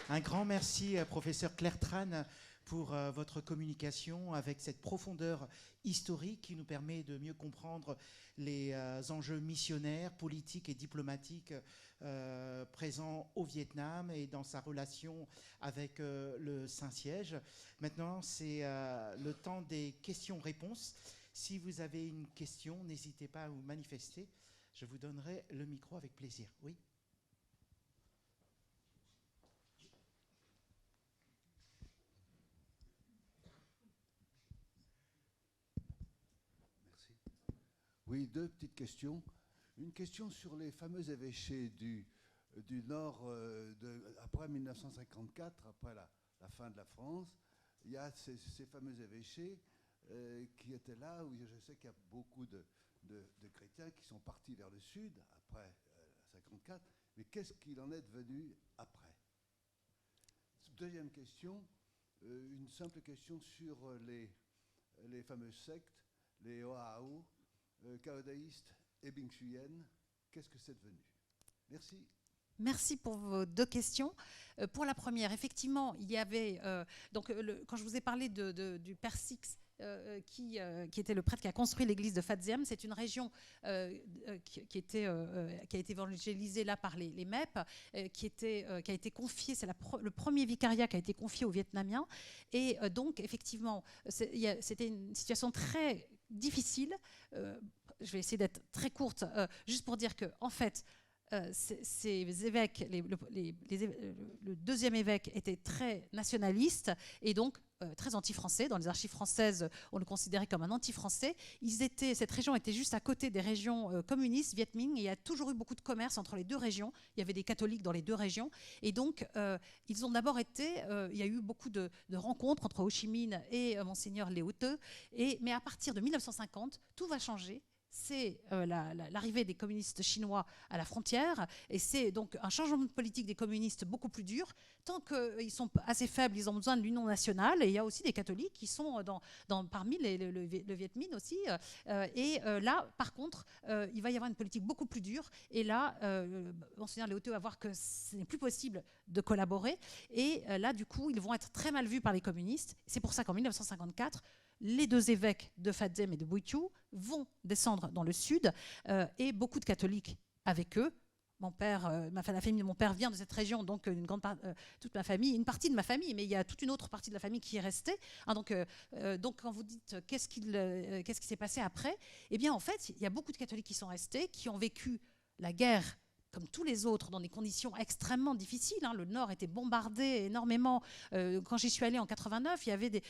Un grand merci, professeur Claire Tran, pour votre communication avec cette profondeur historique qui nous permet de mieux comprendre les enjeux missionnaires, politiques et diplomatiques présents au Vietnam et dans sa relation avec le Saint-Siège. Maintenant, c'est le temps des questions-réponses. Si vous avez une question, n'hésitez pas à vous manifester. Je vous donnerai le micro avec plaisir. Oui. Oui, 2 petites questions. Une question sur les fameux évêchés du Nord après 1954, après la fin de la France. Il y a ces fameux évêchés qui étaient là, où je sais qu'il y a beaucoup de chrétiens qui sont partis vers le sud après 1954. Mais qu'est-ce qu'il en est devenu après? Deuxième question, une simple question sur les fameuses sectes, les Oahu, Caodaïstes et Binh Xuyen. Qu'est-ce que c'est devenu? Merci. Merci pour vos 2 questions. Pour la première, effectivement, il y avait... quand je vous ai parlé du Père Six, qui était le prêtre qui a construit l'église de Phat Diem, c'est une région qui a été évangélisée là par les MEP, qui a été confiée, c'est le premier vicariat qui a été confié aux Vietnamiens. Et donc, effectivement, c'était une situation très difficile. Je vais essayer d'être très courte, juste pour dire que, en fait, ces évêques, le deuxième évêque était très nationaliste et donc très anti-français. Dans les archives françaises, on le considérait comme un anti-français. Cette région était juste à côté des régions communistes, Viet Minh, et il y a toujours eu beaucoup de commerce entre les 2 régions. Il y avait des catholiques dans les 2 régions. Et donc, ils ont d'abord été... il y a eu beaucoup de rencontres entre Ho Chi Minh et Monseigneur Lê Hữu Tơ. Mais à partir de 1950, tout va changer. C'est l'arrivée des communistes chinois à la frontière, et c'est donc un changement de politique des communistes beaucoup plus dur. Tant qu'ils sont assez faibles, ils ont besoin de l'union nationale, et il y a aussi des catholiques qui sont parmi le Viet Minh aussi. Là, par contre, il va y avoir une politique beaucoup plus dure, et là, Monseigneur Lê Hữu Tơ va voir que ce n'est plus possible de collaborer, et là, du coup, ils vont être très mal vus par les communistes. C'est pour ça qu'en 1954, les 2 évêques de Phat Diem et de Bui Chu vont descendre dans le sud et beaucoup de catholiques avec eux. Mon père, la famille de mon père vient de cette région, donc toute ma famille, une partie de ma famille, mais il y a toute une autre partie de la famille qui est restée. Donc quand vous dites qu'est-ce qui s'est passé après, eh bien en fait, il y a beaucoup de catholiques qui sont restés, qui ont vécu la guerre comme tous les autres, dans des conditions extrêmement difficiles. Le Nord était bombardé énormément. Quand j'y suis allée en 89, il y avait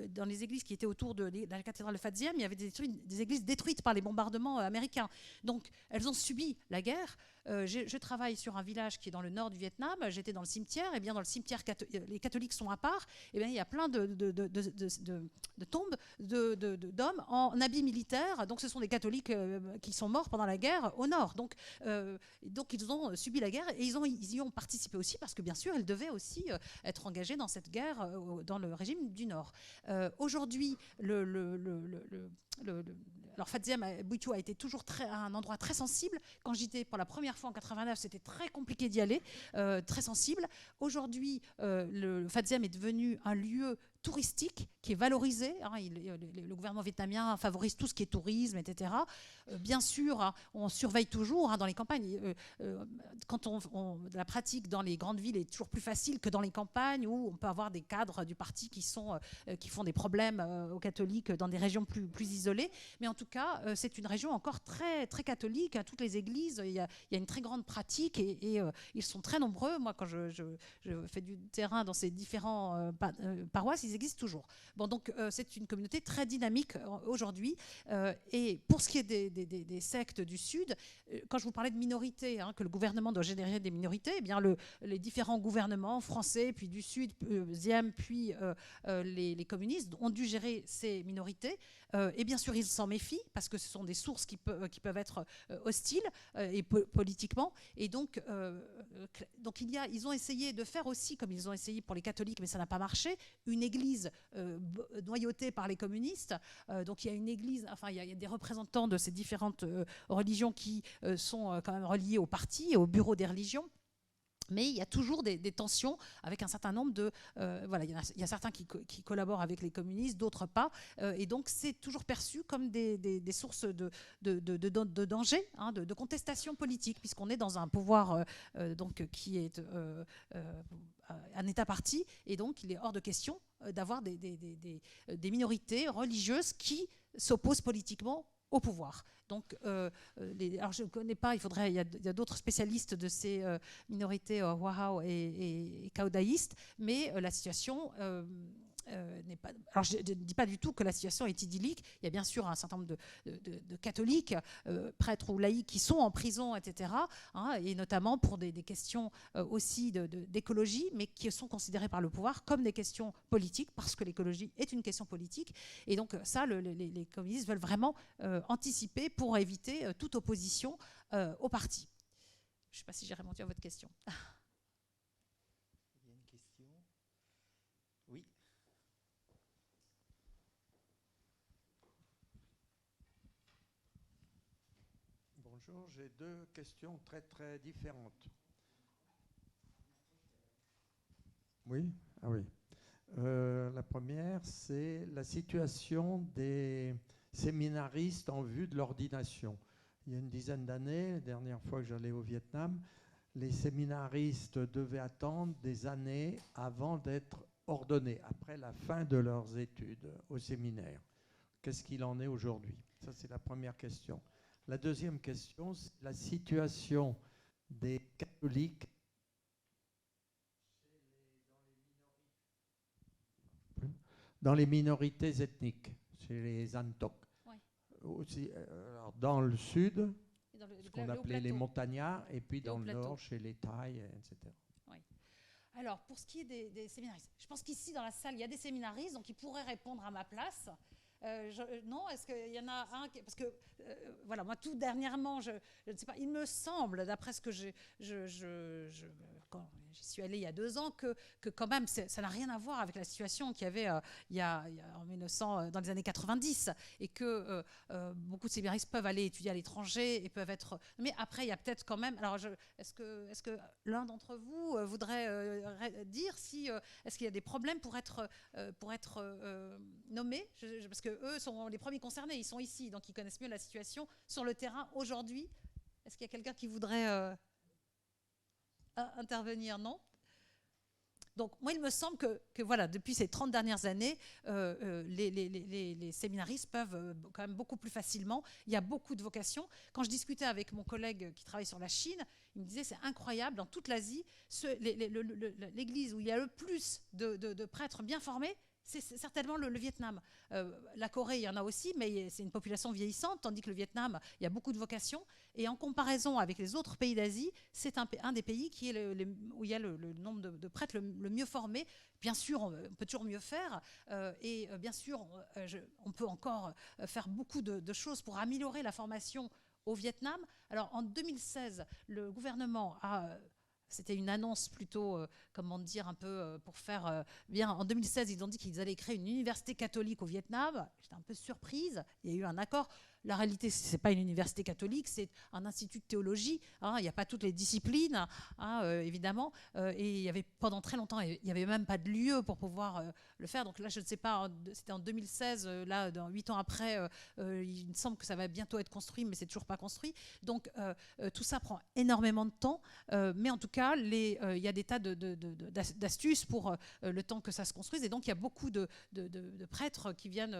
dans les églises qui étaient autour de la cathédrale de Phat Diem, il y avait des églises détruites par les bombardements américains. Donc, elles ont subi la guerre. Je travaille sur un village qui est dans le nord du Vietnam. J'étais dans le cimetière. Et bien, dans le cimetière, les catholiques sont à part. Et bien, il y a plein de tombes d'hommes en habits militaires. Donc, ce sont des catholiques qui sont morts pendant la guerre au nord. Donc ils ont subi la guerre et ils y ont participé aussi parce que, bien sûr, ils devaient aussi être engagés dans cette guerre dans le régime du Nord. Aujourd'hui, alors Phat Diem, Bui Chu a été toujours un endroit très sensible. Quand j'y étais pour la première fois en 89, c'était très compliqué d'y aller, très sensible. Aujourd'hui, le Phat Diem est devenu un lieu touristique qui est valorisé. Le gouvernement vietnamien favorise tout ce qui est tourisme, etc. Bien sûr, on surveille toujours dans les campagnes. Quand la pratique dans les grandes villes est toujours plus facile que dans les campagnes où on peut avoir des cadres du parti qui font des problèmes aux catholiques dans des régions plus isolées. Mais en tout cas, c'est une région encore très, très catholique. À toutes les églises, il y a une très grande pratique et ils sont très nombreux. Moi, quand je fais du terrain dans ces différents paroisses, ils existent toujours. Bon, donc c'est une communauté très dynamique aujourd'hui. Et pour ce qui est des sectes du Sud, quand je vous parlais de minorités, que le gouvernement doit générer des minorités, eh bien les différents gouvernements français, puis du Sud, puis les communistes ont dû gérer ces minorités. Et bien sûr, ils s'en méfient parce que ce sont des sources qui peuvent être hostiles et politiquement. Et donc ils ont essayé de faire aussi, comme ils ont essayé pour les catholiques, mais ça n'a pas marché, une église noyautée par les communistes. Donc il y a une église, enfin il y a des représentants de ces différentes religions qui sont quand même reliés au parti et au bureau des religions. Mais il y a toujours des tensions avec un certain nombre de... voilà, il y a certains qui collaborent avec les communistes, d'autres pas. Et donc, c'est toujours perçu comme des sources de danger, de contestation politique, puisqu'on est dans un pouvoir donc, qui est un État parti. Et donc, il est hors de question d'avoir des minorités religieuses qui s'opposent politiquement au pouvoir. Donc, alors je ne connais pas, il y a d'autres spécialistes de ces minorités Wahao et Caudaïstes, mais la situation n'est pas... Alors je ne dis pas du tout que la situation est idyllique. Il y a bien sûr un certain nombre de catholiques, prêtres ou laïcs qui sont en prison, etc. Et notamment pour des questions aussi d'écologie, mais qui sont considérées par le pouvoir comme des questions politiques, parce que l'écologie est une question politique. Et donc ça, les communistes veulent vraiment anticiper pour éviter toute opposition au parti. Je ne sais pas si j'ai répondu à votre question. Il y a une question. Oui. Bonjour, j'ai deux questions très très différentes. Oui, ah oui. La première, c'est la situation des séminaristes en vue de l'ordination. Il y a une dizaine d'années, la dernière fois que j'allais au Vietnam, les séminaristes devaient attendre des années avant d'être ordonnés, après la fin de leurs études au séminaire. Qu'est-ce qu'il en est aujourd'hui? Ça, c'est la première question. La deuxième question, c'est la situation des catholiques dans les minorités ethniques, chez les Antok. Oui. Aussi, alors dans le sud, ce qu'on appelait les plateau. montagnards, et puis dans le plateau. nord, chez les Thaïs, etc. Oui. Alors, pour ce qui est des séminaristes, je pense qu'ici, dans la salle, il y a des séminaristes, donc ils pourraient répondre à ma place. Non, est-ce qu'il y en a un parce que voilà, moi tout dernièrement, je ne sais pas, il me semble, d'après ce que quand j'y suis allée il y a 2 ans, que quand même ça n'a rien à voir avec la situation qu'il y avait il y a en 1900, dans les années 90, et que beaucoup de séminaristes peuvent aller étudier à l'étranger et peuvent être. Mais après, il y a peut-être quand même. Alors, est-ce que l'un d'entre vous voudrait dire si est-ce qu'il y a des problèmes pour être nommés, parce que eux sont les premiers concernés, ils sont ici, donc ils connaissent mieux la situation sur le terrain aujourd'hui. Est-ce qu'il y a quelqu'un qui voudrait intervenir? Non? Donc moi, il me semble que voilà, depuis ces 30 dernières années, les séminaristes peuvent quand même beaucoup plus facilement. Il y a beaucoup de vocations. Quand je discutais avec mon collègue qui travaille sur la Chine, il me disait c'est incroyable, dans toute l'Asie, l'église où il y a le plus de prêtres bien formés, c'est certainement le Vietnam. La Corée, il y en a aussi, mais c'est une population vieillissante, tandis que le Vietnam, il y a beaucoup de vocations. Et en comparaison avec les autres pays d'Asie, c'est un des pays où il y a le nombre de prêtres le mieux formés. Bien sûr, on peut toujours mieux faire. Et bien sûr, on peut encore faire beaucoup de choses pour améliorer la formation au Vietnam. Alors, en 2016, le gouvernement a... C'était une annonce plutôt, comment dire, un peu pour faire bien. En 2016, ils ont dit qu'ils allaient créer une université catholique au Vietnam. J'étais un peu surprise. Il y a eu un accord. la réalité, ce n'est pas une université catholique, c'est un institut de théologie. Il n'y a pas toutes les disciplines, évidemment. Et il y avait, pendant très longtemps, il n'y avait même pas de lieu pour pouvoir le faire. Donc là, je ne sais pas, c'était en 2016, là, 8 ans après, il me semble que ça va bientôt être construit, mais c'est toujours pas construit. Donc tout ça prend énormément de temps. Mais en tout cas, il y a des tas d'astuces pour le temps que ça se construise. Et donc, il y a beaucoup de prêtres qui viennent,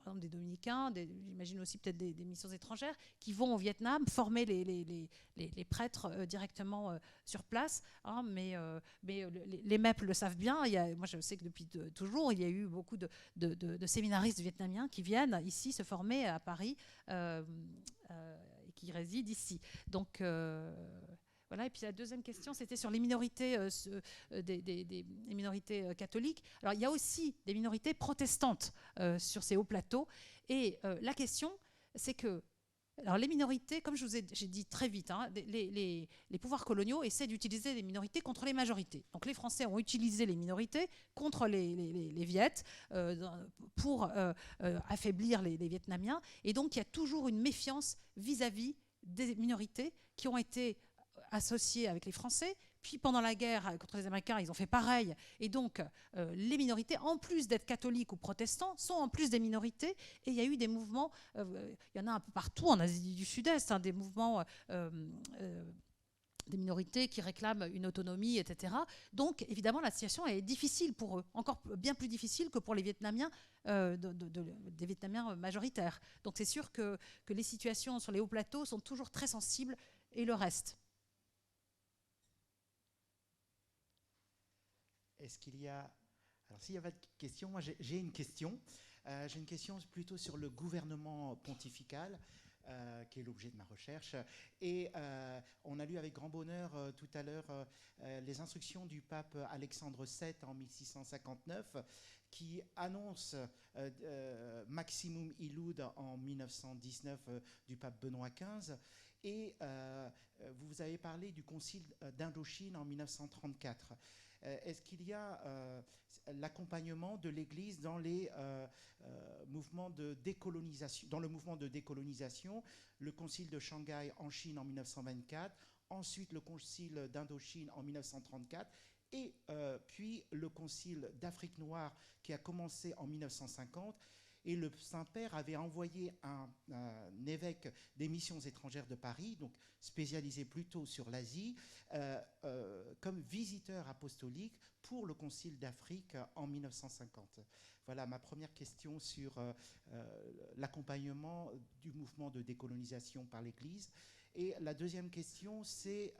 par exemple des dominicains, j'imagine aussi peut-être des missions étrangères, qui vont au Vietnam former les prêtres directement sur place. Mais les MEP le savent bien. Moi, je sais que depuis toujours, il y a eu beaucoup de séminaristes vietnamiens qui viennent ici se former à Paris et qui résident ici. Donc, voilà. Et puis la deuxième question, c'était sur les minorités, des minorités catholiques. Alors, il y a aussi des minorités protestantes sur ces hauts plateaux. Et la question, c'est que alors les minorités, comme j'ai dit très vite, les pouvoirs coloniaux essaient d'utiliser les minorités contre les majorités. Donc les Français ont utilisé les minorités contre les Viettes pour affaiblir les Vietnamiens. Et donc il y a toujours une méfiance vis-à-vis des minorités qui ont été associées avec les Français. Puis pendant la guerre contre les Américains, ils ont fait pareil. Et donc, les minorités, en plus d'être catholiques ou protestants, sont en plus des minorités. Et il y a eu des mouvements, il y en a un peu partout en Asie du Sud-Est, des mouvements des minorités qui réclament une autonomie, etc. Donc, évidemment, la situation est difficile pour eux, encore bien plus difficile que pour les Vietnamiens, des Vietnamiens majoritaires. Donc, c'est sûr que les situations sur les hauts plateaux sont toujours très sensibles, et le reste. Est-ce qu'il y a... Alors, s'il y a pas de questions, moi j'ai une question. J'ai une question plutôt sur le gouvernement pontifical, qui est l'objet de ma recherche. Et on a lu avec grand bonheur tout à l'heure les instructions du pape Alexandre VII en 1659, qui annonce Maximum Illud en 1919 du pape Benoît XV. Et vous avez parlé du concile d'Indochine en 1934. Est-ce qu'il y a l'accompagnement de l'Église dans les mouvements de décolonisation, dans le mouvement de décolonisation, le concile de Shanghai en Chine en 1924, ensuite le concile d'Indochine en 1934, et puis le concile d'Afrique noire qui a commencé en 1950. Et le Saint-Père avait envoyé un évêque des missions étrangères de Paris, donc spécialisé plutôt sur l'Asie, comme visiteur apostolique pour le Concile d'Afrique en 1950. Voilà ma première question sur l'accompagnement du mouvement de décolonisation par l'Église. Et la deuxième question, c'est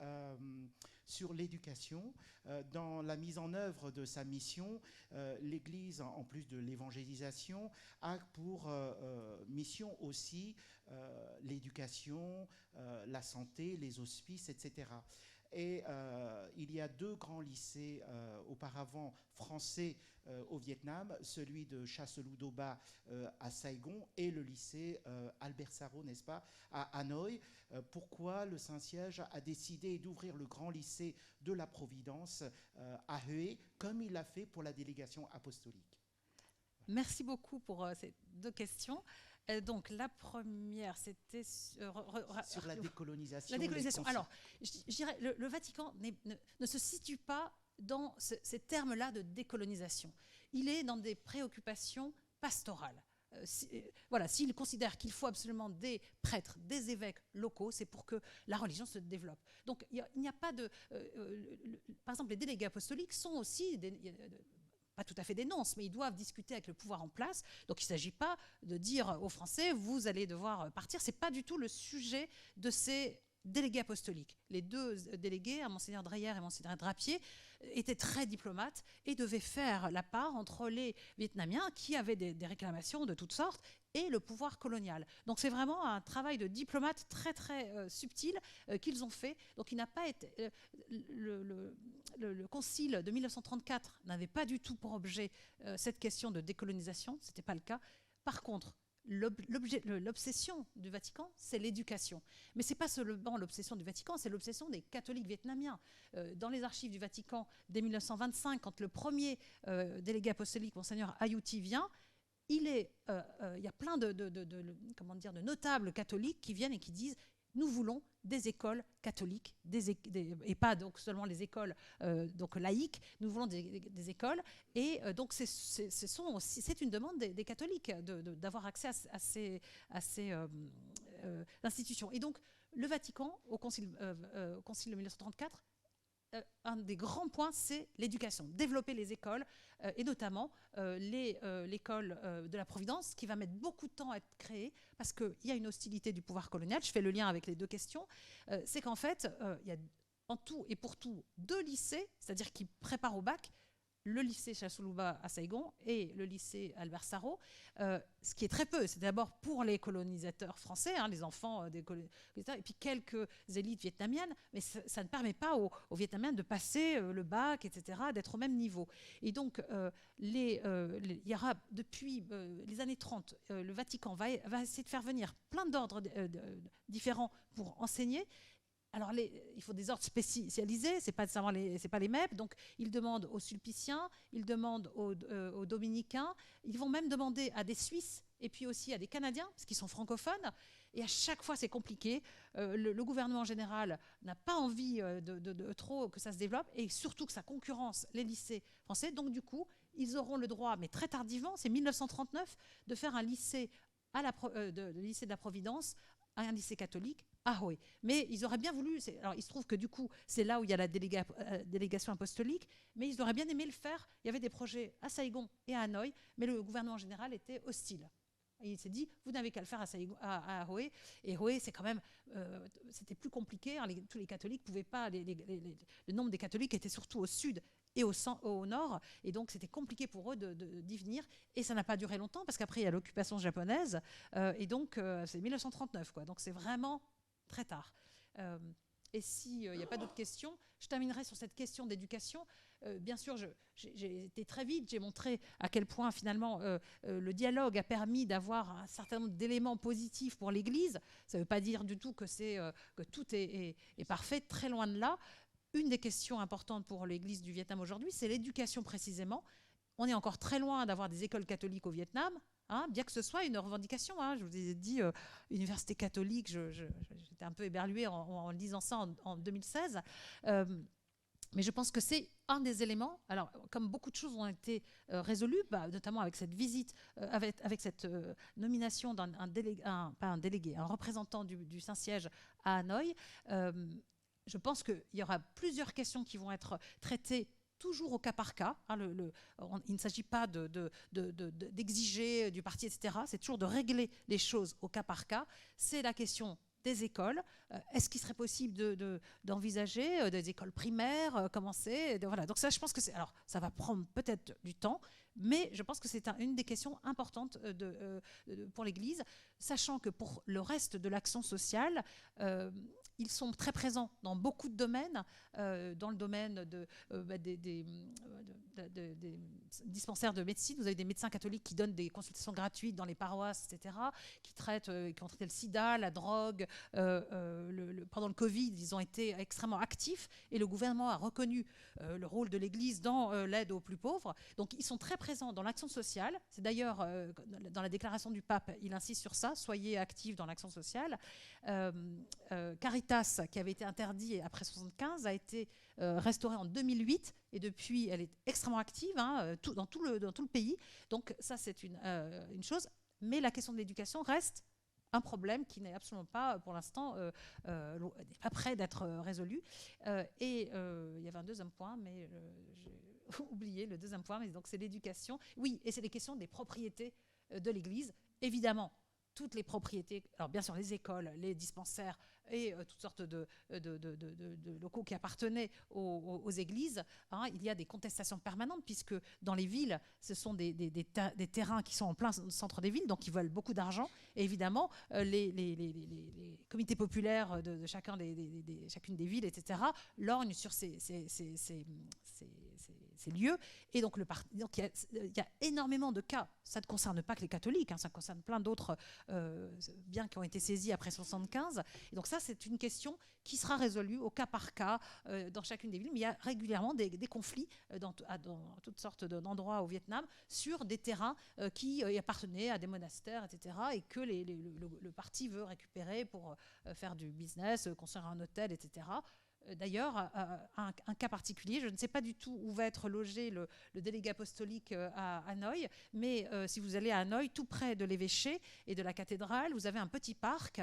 sur l'éducation. Dans la mise en œuvre de sa mission, l'Église, en plus de l'évangélisation, a pour mission aussi l'éducation, la santé, les hospices, etc. Et il y a 2 grands lycées auparavant français au Vietnam, celui de Chasseloup-Doba à Saigon et le lycée Albert Sarraut, n'est-ce pas, à Hanoï. Pourquoi le Saint-Siège a décidé d'ouvrir le grand lycée de la Providence à Hue, comme il l'a fait pour la délégation apostolique? Merci beaucoup pour ces 2 questions. Donc la première, c'était sur la décolonisation. La décolonisation. Alors, je dirais, le Vatican ne se situe pas dans ces termes-là de décolonisation. Il est dans des préoccupations pastorales. Voilà, s'il considère qu'il faut absolument des prêtres, des évêques locaux, c'est pour que la religion se développe. Donc il n'y a pas de... par exemple, les délégués apostoliques sont aussi... pas tout à fait des nonces, mais ils doivent discuter avec le pouvoir en place. Donc il ne s'agit pas de dire aux Français, vous allez devoir partir. Ce n'est pas du tout le sujet de ces délégués apostoliques. Les 2 délégués, Monseigneur Dreyer et Monseigneur Drapier, étaient très diplomates et devaient faire la part entre les Vietnamiens qui avaient des réclamations de toutes sortes et le pouvoir colonial. Donc c'est vraiment un travail de diplomate très très subtil qu'ils ont fait. Donc il n'a pas été... le concile de 1934 n'avait pas du tout pour objet cette question de décolonisation, ce n'était pas le cas. Par contre, l'obsession du Vatican, c'est l'éducation. Mais ce n'est pas seulement l'obsession du Vatican, c'est l'obsession des catholiques vietnamiens. Dans les archives du Vatican, dès 1925, quand le premier délégué apostolique, Monseigneur Ayuti, vient, il y a plein comment dire, de notables catholiques qui viennent et qui disent nous voulons des écoles catholiques, et pas donc seulement les écoles donc laïques, nous voulons des écoles. Et donc c'est une demande des catholiques d'avoir accès à ces institutions. Et donc le Vatican, au Concile de 1934, un des grands points, c'est l'éducation, développer les écoles, et notamment l'école de la Providence, qui va mettre beaucoup de temps à être créée, parce qu'il y a une hostilité du pouvoir colonial. Je fais le lien avec les deux questions. C'est qu'en fait, il y a en tout et pour tout 2 lycées, c'est-à-dire qui préparent au bac, le lycée Chasuluba à Saigon et le lycée Albert Sarraut, ce qui est très peu. C'est d'abord pour les colonisateurs français, les enfants des colonisateurs, et puis quelques élites vietnamiennes, mais ça ne permet pas aux Vietnamiens de passer le bac, etc., d'être au même niveau. Et donc, il y aura, depuis les années 30, le Vatican va essayer de faire venir plein d'ordres différents pour enseigner. Alors, il faut des ordres spécialisés, ce n'est pas les MEP. Donc, ils demandent aux Sulpiciens, ils demandent aux Dominicains, ils vont même demander à des Suisses et puis aussi à des Canadiens, parce qu'ils sont francophones. Et à chaque fois, c'est compliqué. Le gouvernement général n'a pas envie de trop que ça se développe, et surtout que ça concurrence les lycées français. Donc, du coup, ils auront le droit, mais très tardivement, c'est 1939, de faire un lycée, le lycée de la Providence, un lycée catholique à Hue. Mais ils auraient bien voulu, alors il se trouve que du coup, c'est là où il y a la délégation apostolique, mais ils auraient bien aimé le faire. Il y avait des projets à Saigon et à Hanoï, mais le gouvernement général était hostile. Et il s'est dit, vous n'avez qu'à le faire à Hue. Et Hue, c'est quand même, c'était plus compliqué. Tous les catholiques ne pouvaient pas, le nombre des catholiques était surtout au sud et au nord, et donc c'était compliqué pour eux d'y venir, et ça n'a pas duré longtemps, parce qu'après il y a l'occupation japonaise, et donc c'est 1939, quoi. Donc c'est vraiment très tard. Et s'il n'y a pas d'autres questions, je terminerai sur cette question d'éducation. Bien sûr, j'ai été très vite, j'ai montré à quel point finalement le dialogue a permis d'avoir un certain nombre d'éléments positifs pour l'Église. Ça ne veut pas dire du tout que tout est parfait, très loin de là. Une des questions importantes pour l'Église du Vietnam aujourd'hui, c'est l'éducation précisément. On est encore très loin d'avoir des écoles catholiques au Vietnam, bien que ce soit une revendication. Je vous ai dit, université catholique, j'étais un peu éberluée en lisant ça en 2016. Mais je pense que c'est un des éléments. Alors, comme beaucoup de choses ont été résolues, notamment avec cette visite, avec cette nomination d'un représentant du Saint-Siège à Hanoï, je pense qu'il y aura plusieurs questions qui vont être traitées toujours au cas par cas. Il ne s'agit pas d'exiger du parti, etc. C'est toujours de régler les choses au cas par cas. C'est la question des écoles. Est-ce qu'il serait possible d'envisager des écoles primaires, commencer voilà. Donc ça, je pense que alors, ça va prendre peut-être du temps, mais je pense que c'est une des questions importantes pour l'Église, sachant que pour le reste de l'action sociale, ils sont très présents dans beaucoup de domaines, dans le domaine des dispensaires de médecine. Vous avez des médecins catholiques qui donnent des consultations gratuites dans les paroisses, etc., qui ont traité le sida, la drogue. Pendant le Covid, ils ont été extrêmement actifs, et le gouvernement a reconnu le rôle de l'Église dans l'aide aux plus pauvres. Donc ils sont très présents dans l'action sociale. C'est d'ailleurs dans la déclaration du pape, il insiste sur ça, soyez actifs dans l'action sociale. Caritas, qui avait été interdit après 1975, a été restaurée en 2008, et depuis elle est extrêmement active dans tout le pays. Donc ça, c'est une chose, mais la question de l'éducation reste un problème qui n'est absolument pas, pour l'instant, pas prêt d'être résolu. Et il y avait un deuxième point, mais j'ai oublié le deuxième point, mais donc c'est l'éducation. Oui, et c'est les questions des propriétés de l'Église. Évidemment, toutes les propriétés, alors bien sûr les écoles, les dispensaires et toutes sortes de locaux qui appartenaient aux églises, il y a des contestations permanentes, puisque dans les villes, ce sont des terrains qui sont en plein centre des villes, donc ils veulent beaucoup d'argent. Et évidemment, les comités populaires de chacune des villes, etc., lorgnent sur ces ces lieux. Et donc, donc il y a énormément de cas. Ça ne concerne pas que les catholiques, hein, ça concerne plein d'autres biens qui ont été saisis après 1975. Et donc ça, c'est une question qui sera résolue au cas par cas dans chacune des villes. Mais il y a régulièrement des conflits dans toutes sortes d'endroits au Vietnam sur des terrains qui appartenaient à des monastères, etc. et que le parti veut récupérer pour faire du business, construire un hôtel, etc. D'ailleurs, un cas particulier, je ne sais pas du tout où va être logé le délégué apostolique à Hanoï, mais si vous allez à Hanoï, tout près de l'évêché et de la cathédrale, vous avez un petit parc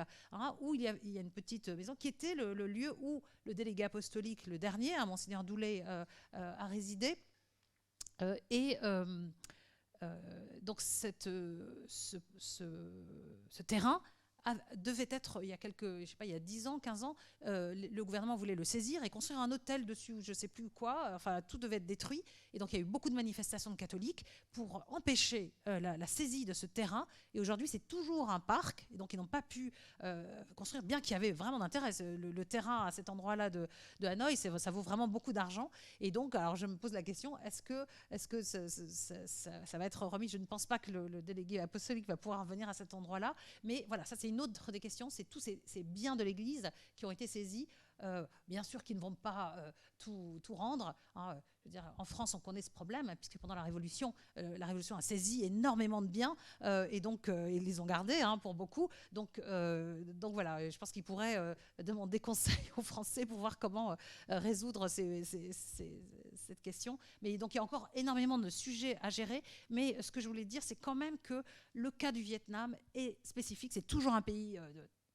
où il y a une petite maison qui était le lieu où le délégué apostolique, le dernier, Monseigneur Doulé, a résidé. Donc ce terrain devait être, il y a 10 ans, 15 ans, le gouvernement voulait le saisir et construire un hôtel dessus, ou je ne sais plus quoi, enfin tout devait être détruit. Et donc il y a eu beaucoup de manifestations de catholiques pour empêcher la saisie de ce terrain. Et aujourd'hui, c'est toujours un parc, et donc ils n'ont pas pu construire, bien qu'il y avait vraiment d'intérêt. Le terrain à cet endroit-là de Hanoï, ça vaut vraiment beaucoup d'argent. Et donc, alors je me pose la question, est-ce que ça va être remis? Je ne pense pas que le délégué apostolique va pouvoir venir à cet endroit-là. Mais voilà, ça c'est une autre des questions, c'est tous ces biens de l'Église qui ont été saisis. Bien sûr qu'ils ne vont pas tout rendre. Hein. Je veux dire, en France, on connaît ce problème, puisque pendant la Révolution a saisi énormément de biens, et donc ils les ont gardés pour beaucoup. Donc voilà, je pense qu'ils pourraient demander conseil aux Français pour voir comment résoudre cette question. Mais donc il y a encore énormément de sujets à gérer. Mais ce que je voulais dire, c'est quand même que le cas du Vietnam est spécifique. C'est toujours un pays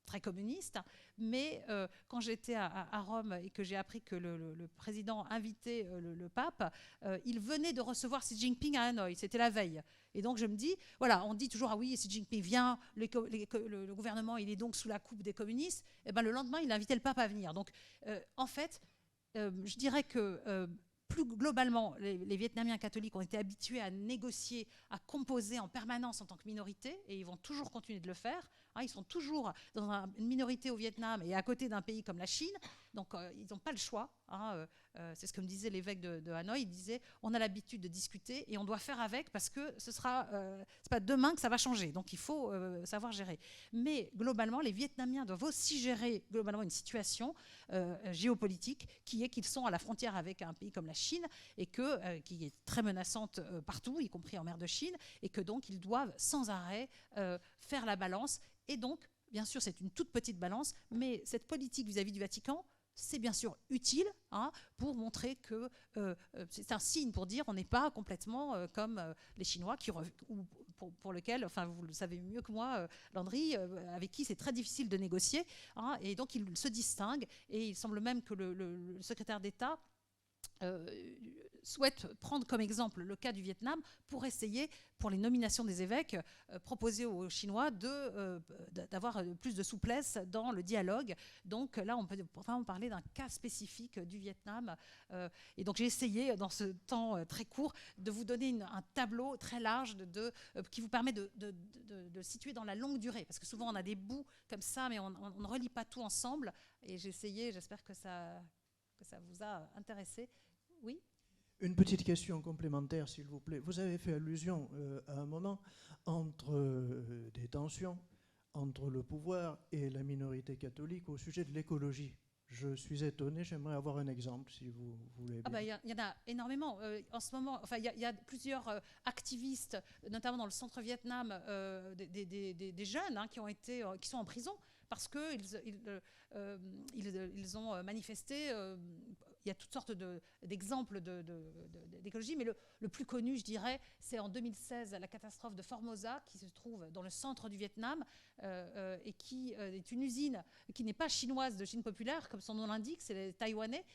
très communiste, mais quand j'étais à Rome et que j'ai appris que le président invitait le pape, il venait de recevoir Xi Jinping à Hanoï, c'était la veille. Et donc je me dis, voilà, on dit toujours, ah oui, Xi Jinping vient, le gouvernement, il est donc sous la coupe des communistes, et ben le lendemain, il invitait le pape à venir. Donc en fait, je dirais que plus globalement, les Vietnamiens catholiques ont été habitués à négocier, à composer en permanence en tant que minorité, et ils vont toujours continuer de le faire. Ils sont toujours dans une minorité au Vietnam et à côté d'un pays comme la Chine, donc ils n'ont pas le choix. C'est ce que me disait l'évêque de Hanoï. Il disait, on a l'habitude de discuter et on doit faire avec parce que c'est pas demain que ça va changer. Donc il faut savoir gérer. Mais globalement, les Vietnamiens doivent aussi gérer globalement une situation géopolitique qui est qu'ils sont à la frontière avec un pays comme la Chine et qui est très menaçante partout, y compris en mer de Chine, et que donc ils doivent sans arrêt faire la balance. Et donc, bien sûr, c'est une toute petite balance, mais cette politique vis-à-vis du Vatican, c'est bien sûr utile pour montrer que c'est un signe pour dire on n'est pas complètement comme les Chinois pour lesquels, enfin vous le savez mieux que moi, Landry, avec qui c'est très difficile de négocier. Et donc ils se distinguent et il semble même que le secrétaire d'État souhaite prendre comme exemple le cas du Vietnam pour essayer, pour les nominations des évêques, proposer aux Chinois d'avoir plus de souplesse dans le dialogue. Donc là, on peut vraiment parler d'un cas spécifique du Vietnam. Et donc j'ai essayé, dans ce temps très court, de vous donner un tableau très large qui vous permet de situer dans la longue durée. Parce que souvent, on a des bouts comme ça, mais on ne relie pas tout ensemble. Et j'ai essayé, j'espère que ça vous a intéressé. Oui ? Une petite question complémentaire, s'il vous plaît. Vous avez fait allusion à un moment entre des tensions entre le pouvoir et la minorité catholique au sujet de l'écologie. Je suis étonné, j'aimerais avoir un exemple, si vous voulez bien. Il y en a énormément. En ce moment, il y a plusieurs activistes, notamment dans le centre Vietnam, des jeunes qui sont en prison parce qu'ils ont manifesté. Il y a toutes sortes d'exemples d'écologie, mais le plus connu, je dirais, c'est en 2016, la catastrophe de Formosa, qui se trouve dans le centre du Vietnam, et qui est une usine qui n'est pas chinoise de Chine populaire, comme son nom l'indique, c'est les Taïwanais.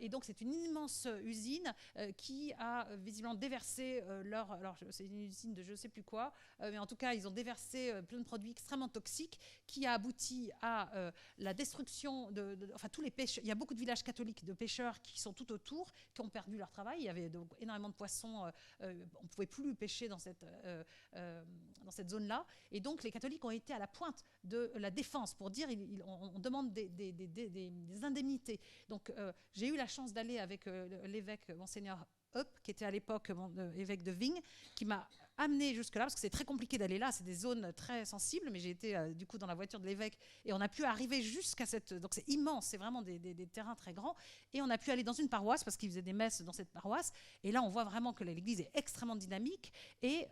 Et donc, c'est une immense usine qui a visiblement déversé alors, c'est une usine de je ne sais plus quoi, mais en tout cas, ils ont déversé plein de produits extrêmement toxiques qui a abouti à la destruction enfin, tous les pêcheurs. Il y a beaucoup de villages catholiques de pêcheurs qui sont tout autour, qui ont perdu leur travail. Il y avait donc énormément de poissons. On ne pouvait plus pêcher dans cette zone-là. Et donc, les catholiques ont été à la pointe de la défense pour dire on demande des indemnités. Donc, j'ai eu la chance d'aller avec l'évêque Monseigneur Hupp, qui était à l'époque évêque de Vinh, qui m'a amené jusque-là, parce que c'est très compliqué d'aller là, c'est des zones très sensibles, mais j'ai été du coup dans la voiture de l'évêque, et on a pu arriver jusqu'à cette... Donc c'est immense, c'est vraiment des terrains très grands, et on a pu aller dans une paroisse, parce qu'il faisait des messes dans cette paroisse, et là on voit vraiment que l'église est extrêmement dynamique, et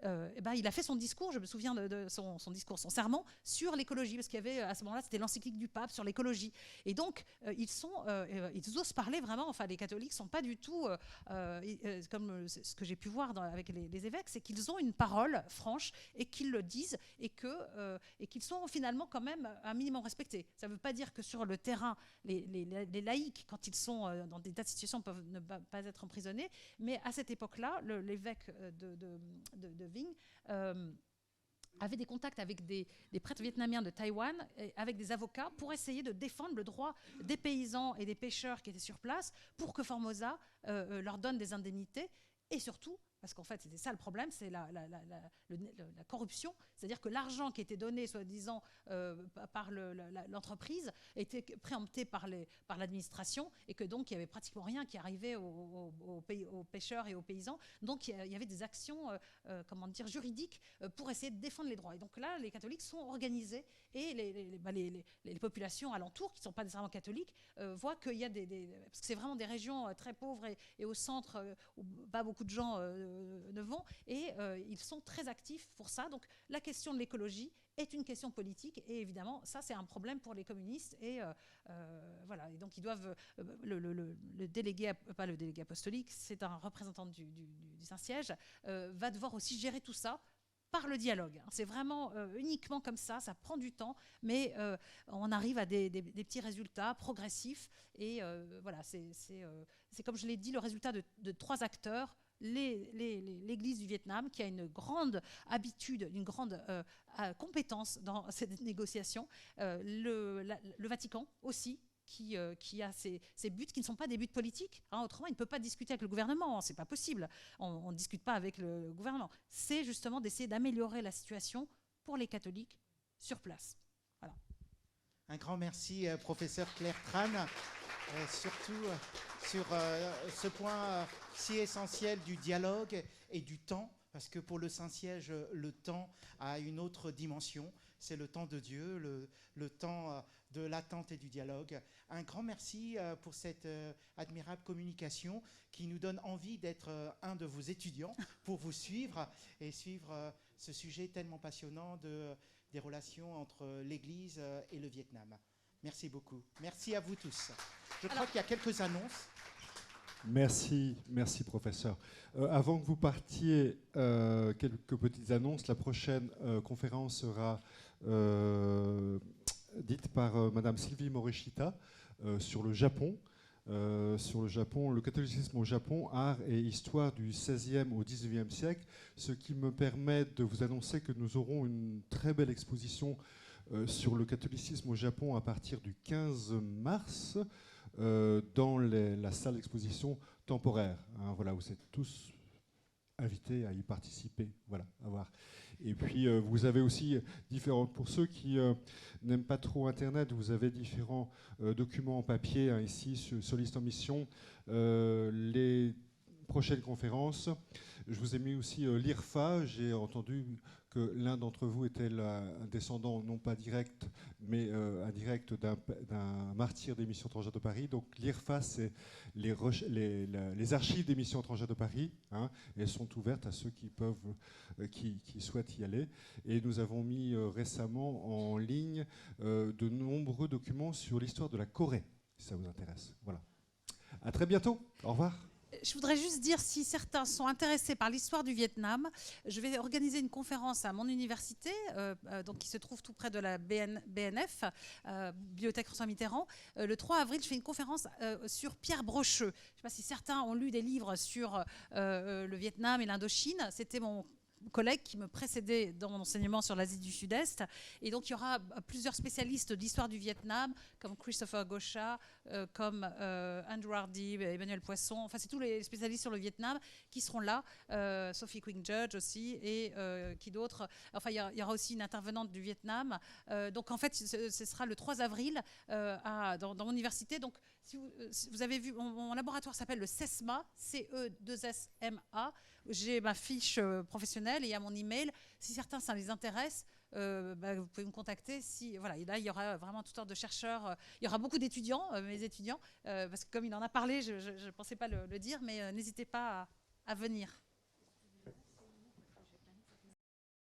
il a fait son discours, je me souviens de son discours, son sermon, sur l'écologie, parce qu'il y avait, à ce moment-là, c'était l'encyclique du pape sur l'écologie, et donc ils osent parler vraiment, enfin les catholiques ne sont pas du tout, comme ce que j'ai pu voir avec les évêques, c'est qu'ils ont une parole franche et qu'ils le disent et qu'ils sont finalement quand même un minimum respectés. Ça ne veut pas dire que sur le terrain, les laïcs, quand ils sont dans des tas de situations, peuvent ne pas être emprisonnés, mais à cette époque-là, l'évêque de Vinh avait des contacts avec des prêtres vietnamiens de Taïwan, avec des avocats, pour essayer de défendre le droit des paysans et des pêcheurs qui étaient sur place, pour que Formosa leur donne des indemnités, et surtout, parce qu'en fait c'était ça le problème, c'est la corruption, c'est-à-dire que l'argent qui était donné soi-disant par l'entreprise était préempté par l'administration, et que donc il n'y avait pratiquement rien qui arrivait aux pêcheurs et aux paysans. Donc il y avait des actions juridiques pour essayer de défendre les droits. Et donc là, les catholiques sont organisés, et les populations alentours, qui ne sont pas nécessairement catholiques, voient qu'il y a parce que c'est vraiment des régions très pauvres et au centre où pas beaucoup de gens ne vont, et ils sont très actifs pour ça. Donc la question de l'écologie est une question politique, et évidemment ça c'est un problème pour les communistes, et voilà, et donc ils doivent le délégué, pas le délégué apostolique, c'est un représentant du Saint-Siège, va devoir aussi gérer tout ça par le dialogue. C'est vraiment uniquement comme ça prend du temps, mais on arrive à des petits résultats progressifs, et voilà, c'est comme je l'ai dit, le résultat de 3 acteurs: l'Église du Vietnam, qui a une grande habitude, une grande compétence dans cette négociation, le Vatican aussi, qui a ses buts, qui ne sont pas des buts politiques. Autrement, il ne peut pas discuter avec le gouvernement, c'est pas possible. On ne discute pas avec le gouvernement. C'est justement d'essayer d'améliorer la situation pour les catholiques sur place. Voilà. Un grand merci, professeur Claire Tran, surtout sur ce point si essentiel du dialogue et du temps, parce que pour le Saint-Siège, le temps a une autre dimension. C'est le temps de Dieu, le temps de l'attente et du dialogue. Un grand merci pour cette admirable communication qui nous donne envie d'être un de vos étudiants pour vous suivre et suivre ce sujet tellement passionnant des relations entre l'Église et le Vietnam. Merci beaucoup. Merci à vous tous. Je crois qu'il y a quelques annonces. Merci professeur. Avant que vous partiez, quelques petites annonces. La prochaine conférence sera dite par Madame Sylvie Morishita sur le Japon. Le catholicisme au Japon, art et histoire du XVIe au XIXe siècle, ce qui me permet de vous annoncer que nous aurons une très belle exposition sur le catholicisme au Japon à partir du 15 mars dans la salle d'exposition temporaire. Voilà, vous êtes tous invités à y participer. Voilà, à voir. Et puis, vous avez aussi pour ceux qui n'aiment pas trop Internet, vous avez différents documents en papier ici sur Solistes en Mission, les prochaines conférences. Je vous ai mis aussi l'IRFA. J'ai entendu que l'un d'entre vous était un descendant, non pas direct, mais indirect d'un martyr des missions étrangères de Paris. Donc l'IRFA, c'est les archives des missions étrangères de Paris. Elles sont ouvertes à ceux qui souhaitent y aller. Et nous avons mis récemment en ligne de nombreux documents sur l'histoire de la Corée, si ça vous intéresse. Voilà. À très bientôt. Au revoir. Je voudrais juste dire, si certains sont intéressés par l'histoire du Vietnam, je vais organiser une conférence à mon université, donc qui se trouve tout près de la BNF, Bibliothèque François Mitterrand. Le 3 avril, je fais une conférence sur Pierre Brocheux. Je ne sais pas si certains ont lu des livres sur le Vietnam et l'Indochine. C'était mon collègues qui me précédaient dans mon enseignement sur l'Asie du Sud-Est. Et donc, il y aura plusieurs spécialistes d'histoire du Vietnam, comme Christopher Gosha, comme Andrew Hardy, Emmanuel Poisson. Enfin, c'est tous les spécialistes sur le Vietnam qui seront là. Sophie Quinn-Judge aussi, et qui d'autres. Enfin, il y aura aussi une intervenante du Vietnam. Donc, en fait, ce sera le 3 avril dans mon université. Donc, si vous avez vu, mon laboratoire s'appelle le CESMA, CE2SMA. J'ai ma fiche professionnelle et il y a mon email. Si certains, ça les intéresse, vous pouvez me contacter. Voilà, et là, il y aura vraiment toutes sortes de chercheurs. Il y aura beaucoup d'étudiants, mes étudiants, parce que comme il en a parlé, je ne pensais pas le dire, mais n'hésitez pas à venir.